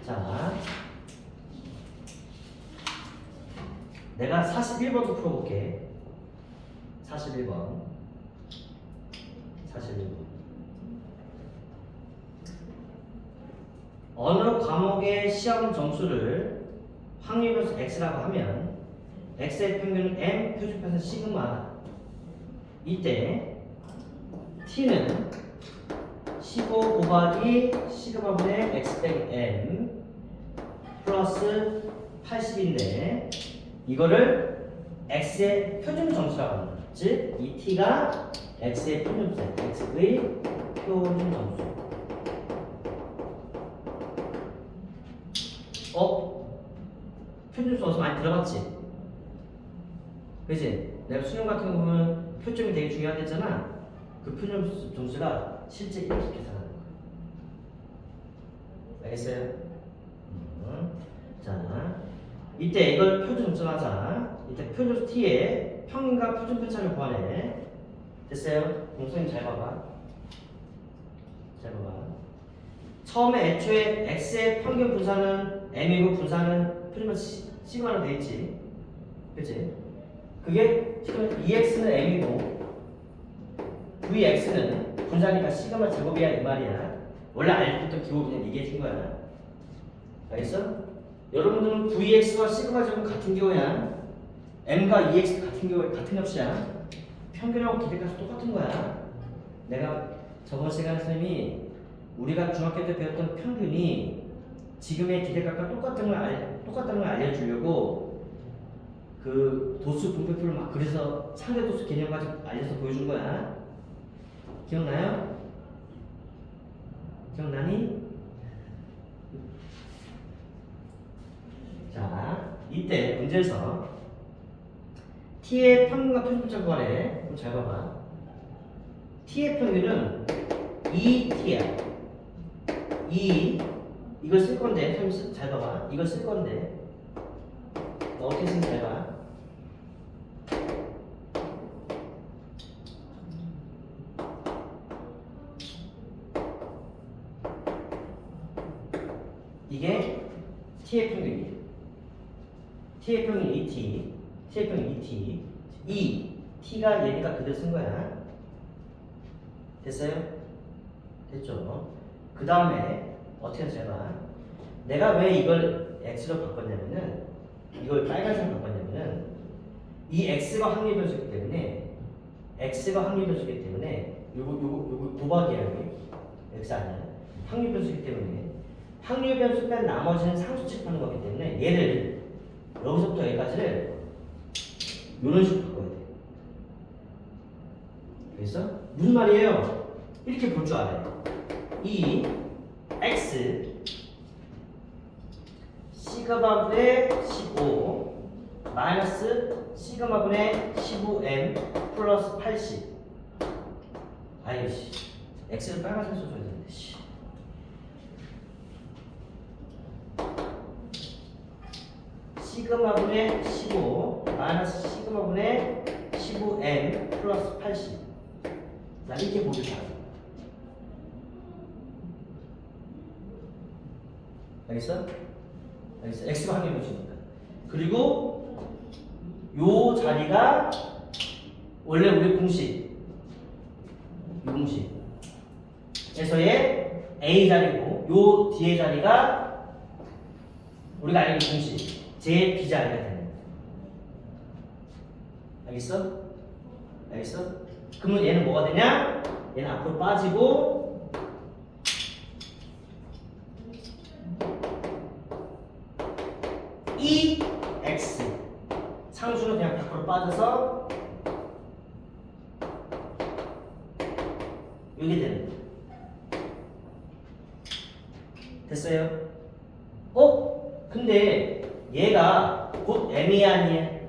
자, 내가 41번도 풀어볼게. 41번. 41번. 어느 과목의 시험 점수를 확률변수 x라고 하면 x의 평균은 m 표준편은 시그마. 이때 t는 15 곱하기 시그마분의 x 빼기 m 플러스 80인데 이거를 x의 표준 점수라고 합니다. 즉 이 t가 x의 표준 점수, x의 표준 점수. 표준 점수 많이 들어봤지? 그치? 내가 수능 같은 거 보면 표점이 되게 중요하댔잖아. 그 표준 점수가 실제 이렇게 계산하는 거야. 알겠어요? 자, 이때 이걸 표준 점수로 하자. 이때 표준 t의 평균과 표준 편차를 구하래. 됐어요? 선생님 잘 봐봐. 잘 봐봐. 처음에 애초에 x의 평균 분산은 m이고 분산은 표준편 시그마로 되어 있지. 그치? 그게 지금 2x는 m이고 vx는 분산이니까 시그마 제곱이야 이 말이야. 원래 알고 있던 기호 그냥 얘기해 준 거야. 알겠어? 여러분들은 vx와 시그마 제곱 같은 기호야. m과 2x 같은 기호 같은 값이야. 평균하고 기대값이 똑같은 거야. 내가 저번 시간에 선생님이 우리가 중학교 때 배웠던 평균이 지금의 기대값과 똑같은 걸 알려주려고 그 도수 분배표를 막 그래서 상대 도수 개념 가지고 알려서 보여준 거야. 기억나요? 기억나니? 자, 이때 문제에서 t의 평균과 표준편 구하래. 그럼 잘 봐봐. t의 평균은 2t야. 2 이걸 쓸 건데, 잘 봐봐. 이걸 쓸 건데, 어떻게 쓰는지 잘 봐. 이게 t의 평균이에요. t의 평균 2t, t의 평균 2t, t가 얘니까 그대로 쓴 거야. 됐어요? 됐죠? 그 다음에 어떻게 해봐. 내가 왜 이걸 x로 바꿨냐면은, 이걸 빨간색으로 바꿨냐면은, 이 x가 확률 변수이기 때문에, 요거 도박이야, 여기. x 아니야. 확률 변수이기 때문에, 확률 변수 뺀 나머지는 상수 취급하는 거기 때문에, 얘를 여기서부터 여기까지를 이런 식으로 바꿔야 돼. 그래서 무슨 말이에요? 이렇게 볼 줄 알아요. 이 x 시그마분의 15 마이너스 시그마분의 15m 플러스 80. 아이씨, x를 빨간색 써줘야 되는데. 씨. 시그마분의 15 마이너스 시그마분의 15m 플러스 80. 나 이렇게 보기 잘해. 알겠어? 알겠어? x가 확률 변수니까. 그리고 요 자리가 원래 우리 공식 이 공식에서의 a 자리고 요 뒤에 자리가 우리가 알고 있는 공식 제 b 자리가 되는 거야. 알겠어? 알겠어? 그러면 얘는 뭐가 되냐? 얘는 앞으로 빠지고 이 x 상수는 그냥 밖으로 빠져서 이게 되는 거예요. 됐어요? 근데 얘가 곧 m이 아니야.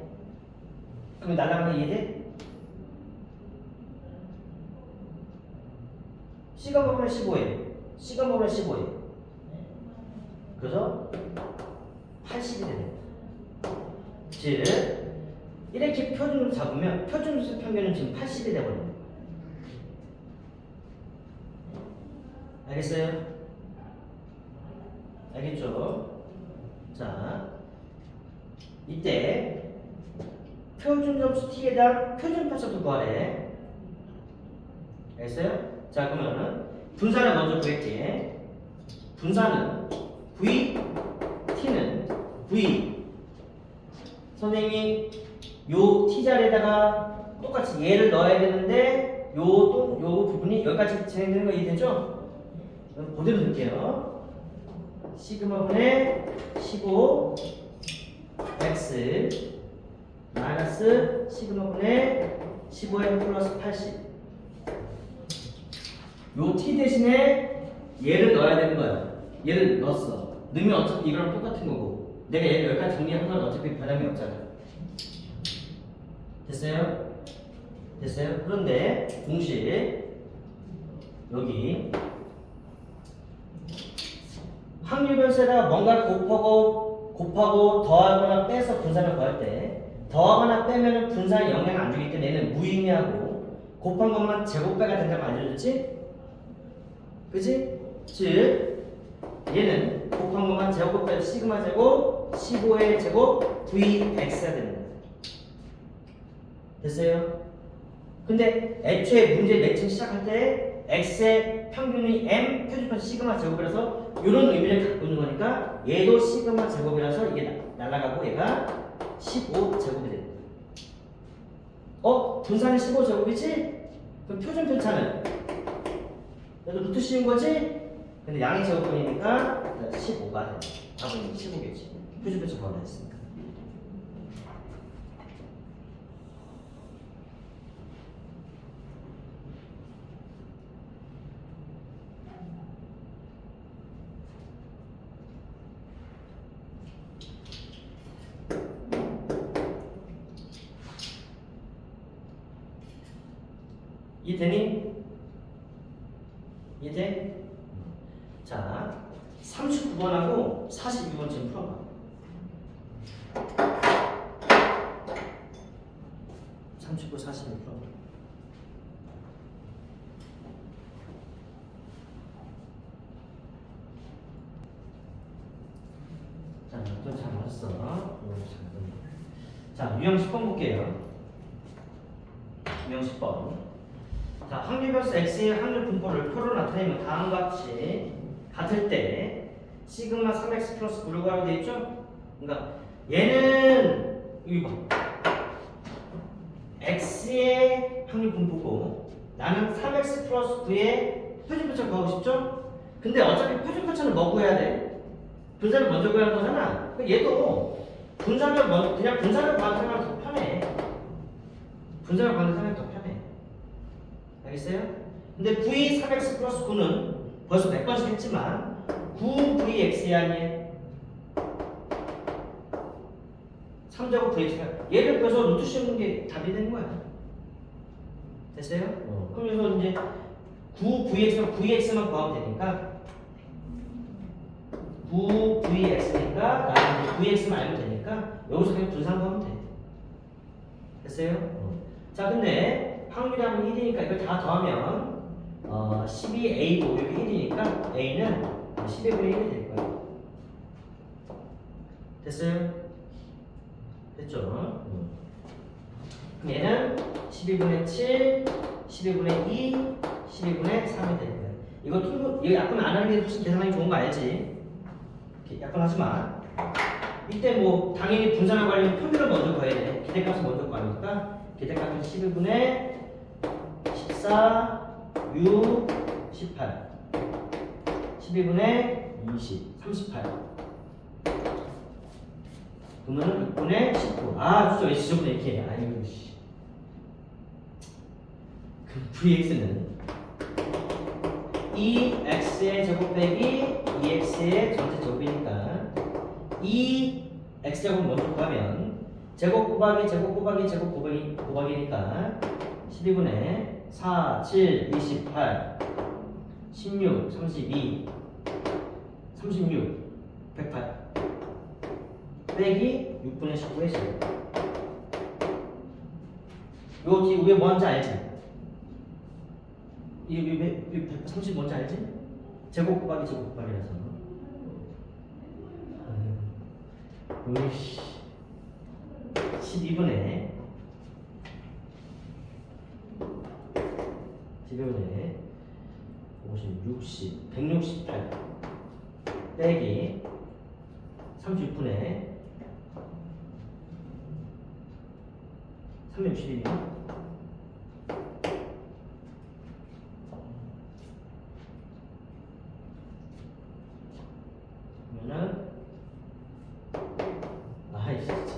그럼 날아가는 거 이해돼? 시간 버블은 15예요. 시간 버블은 15예요. 그래서 80이 되는 거예요. 즉 이렇게 표준으로 잡으면 표준수 평균은 지금 80이 되버리는 거예요. 알겠어요? 알겠죠? 자, 이때 표준 점수 t에 대한 표준 편차도 구하래. 알겠어요? 자, 그러면은 분산을 먼저 구할게. 분산은 v t는 v 선생님이 요 t 자리에다가 똑같이 얘를 넣어야 되는데 요 부분이 여기까지 진행되는 거 이해되죠? 그대로 넣을게요. 시그마분의 15 x 마이너스 시그마분의 15m 플러스 80. 요 t 대신에 얘를 넣어야 되는 거야. 얘를 넣었어. 넣으면 어차피 이거랑 똑같은 거고 내가 얘를 여기까지 정리한 건 어차피 변함이 없잖아. 됐어요? 됐어요? 그런데 공식 여기 확률 변수에다가 뭔가 곱하고 더하거나 빼서 분산을 구할 때 더하거나 빼면은 분산에 영향을 안 주기 때문에 얘는 무의미하고 곱한 것만 제곱배가 된다고 알려줬지? 그지? 즉 얘는 곱한 것만 제곱배로 시그마 제곱 15의 제곱 vx가 되는 거야. 됐어요? 근데 애초에 문제 매칭 시작할 때 x의 평균이 m 표준편 시그마 제곱이라서 이런 의미를 갖고 있는 거니까 얘도 시그마 제곱이라서 이게 날아가고 얘가 15 제곱이 됩니다. 분산이 15 제곱이지? 그럼 표준 편차는 얘도 루트 씌운 거지? 근데 양의 제곱분이니까 15가 돼. 답은 15겠지. 표준 편차 구하했으니까. 이해되니? 이해돼? 자, 39번하고 42번 지금 풀어봐. 39, 42 풀어봐. 자, 또 잘 맞았어. 자, 유형 10번 볼게요. 유형 10번. 자, 확률 vs x의 확률 분포를 표로 나타내면 다음과 같이 같을 때 시그마 3x 플러스 9를 구하라고 되어 있죠? 그러니까 얘는 여기 봐. x의 확률 분포고 나는 3x 플러스 9의 표준표차를 구하고 싶죠? 근데 어차피 표준표차는 뭐 구해야 돼? 분산을 먼저 구하는 거잖아. 얘도 분산을 먼저 그냥 분산을 구하는 사람이 더 편해. 분산을 구하는 사람이 더 편해. 알겠어요? 근데 v 3x 플러스 9는 벌써 몇 번씩 했지만 9vx이 아니에요. 3제곱 vx가 얘를 그래서 루트 씌우는 게 답이 되는 거야. 됐어요? 그럼 이제 9vx면 vx만 구하면 되니까 9vx니까 나는 이제 vx만 알면 되니까 여기서 그냥 분산 구하면 돼. 됐어요? 자, 근데 확률이 하면 1이니까 이걸 다 더하면 12a고 여기 1이니까 a는 12분의 1이 될 거예요. 됐어요? 됐죠? 그럼 얘는 12분의 7, 12분의 2, 12분의 3이 될 거예요. 이거 약분 안 하는 게 훨씬 계산하기 좋은 거 알지? 약분하지 마. 이때 뭐 당연히 분산하고 하려면 표준을 먼저 구해야 돼. 기대값을 먼저 구하니까 기대값은 12분의 14, 6, 18 12분의 20, 38 그러면은 6분의 19 아 진짜 왜 지저분해 이렇게 아이고 씨 그럼 vx는 2x의 제곱 빼기 2x의 전체 제곱이니까 2x제곱 먼저 구하면 제곱 곱하기 제곱 곱하기 제곱 곱하기니까 12분의 4, 7, 28 16, 32 36 108 빼기 6분의 19의 제곱 이거 뒤에 위에 뭐 하는지 알지? 이 130 뭔지 알지? 제곱 곱하기 제곱 곱하기라서 으이씨 12분의 50, 168 빼기 36분의 361이요? 그러면은 아이 진짜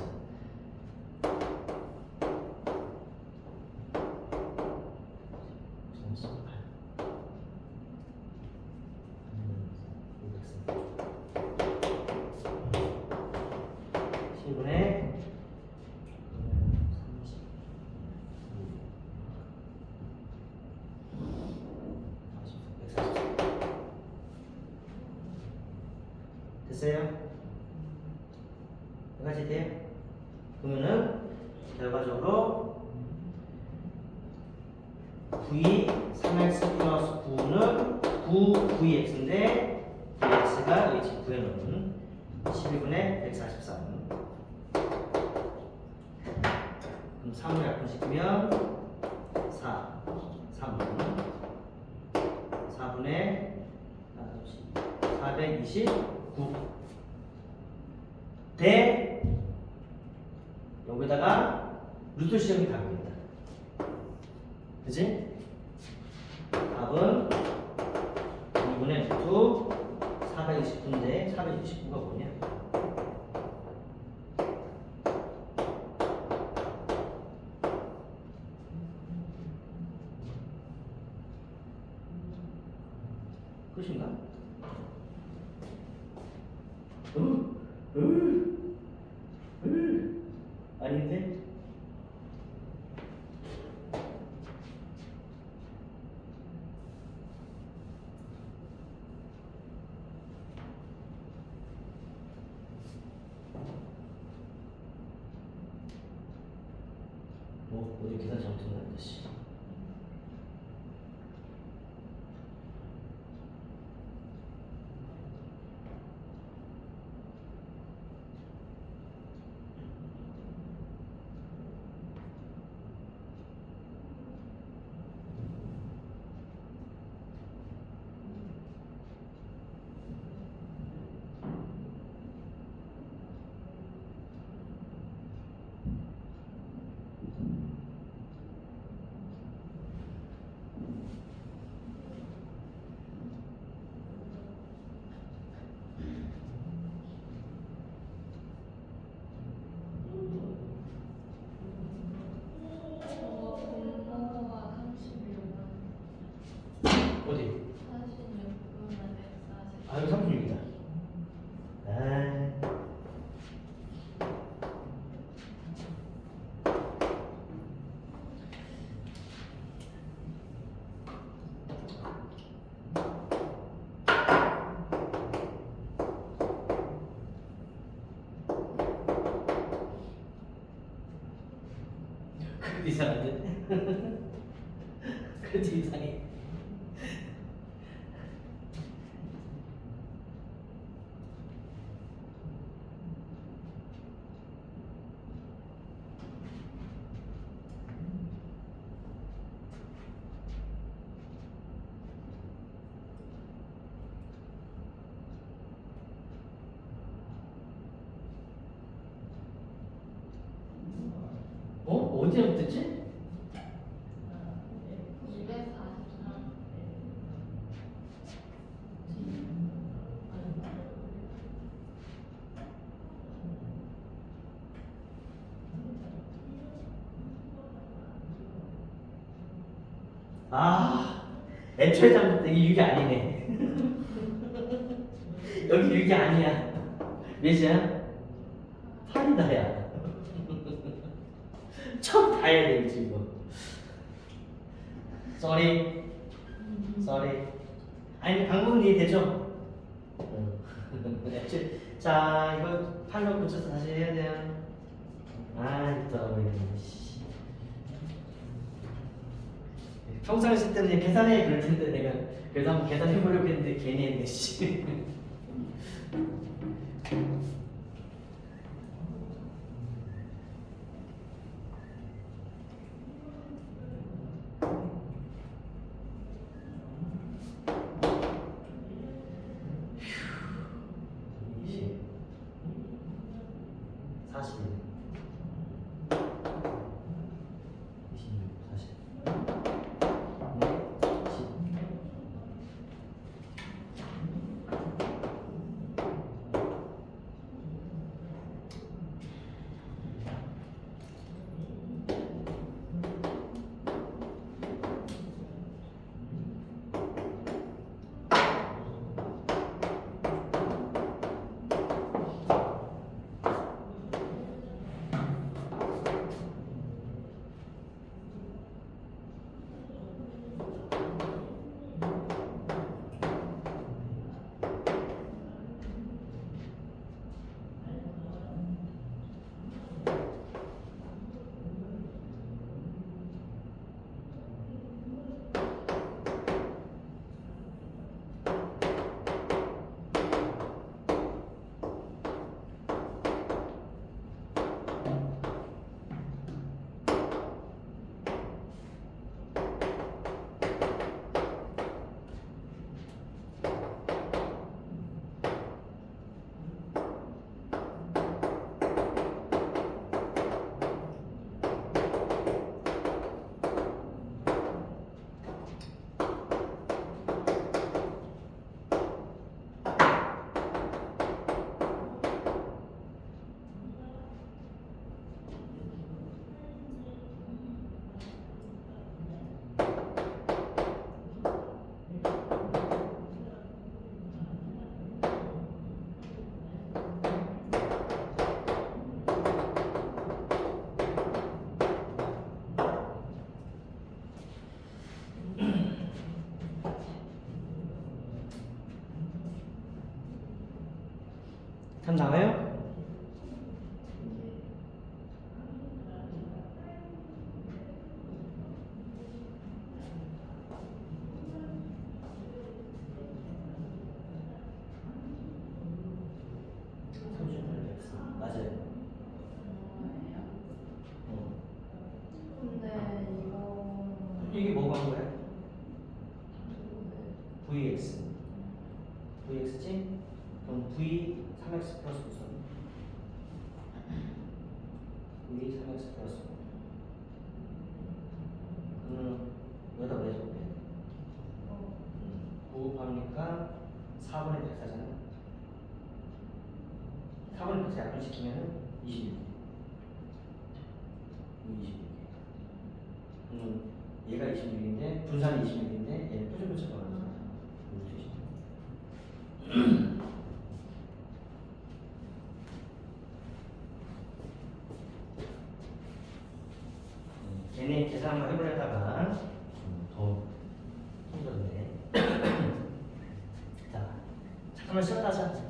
됐어요? 여기까지 돼요? 그러면은 결과적으로 v 3x 플러스 9는 9vx인데 vx가 여기 지금 구해놓은 12분의 143 그럼 3을 약분시키면 4 3은 4분의 429 대 여기다가 루트 시험이 답이겠다. 그치? 답은 2분의 루트 429인데 429가 뭐냐? 끝인가? 아닌데? 어디 계산 잘못했나 씨. 그것도 이상한데? 그것도 이상해. 어디에 붙었지? 243. 애초에 잘못했다. 이게 6이 아니네. 여기 6이 아니야. 몇이야? 8이다, 야. 처음 다 해야 되지, 이거. Sorry. 아니, 방법은 이해되죠? 자, 이거 팔로 붙여서 다시 해야 돼요. 또, 평상시 쓸 때는 계산해 그럴 텐데 내가 그래서 한번 계산해 보려고 했는데 괜히 했네 씨. 답 나와요? 맞아요. 근데 이게 뭐가 한 거야? VX. VX지? 그럼 V 3x 플러스 5선. V 3x 플러스 5. 그러면 여기다 왜 적게? 9 곱하니까 4분의 104잖아. 4분의 104 약분시키면 26. 26. 그러면 얘가 26인데 분산이 26인데 얘는 표준분차 나오는 거야. 걔네 계산 한번 해보려다가 더 힘들었네. 자, 잠깐만 쉬었다 하자.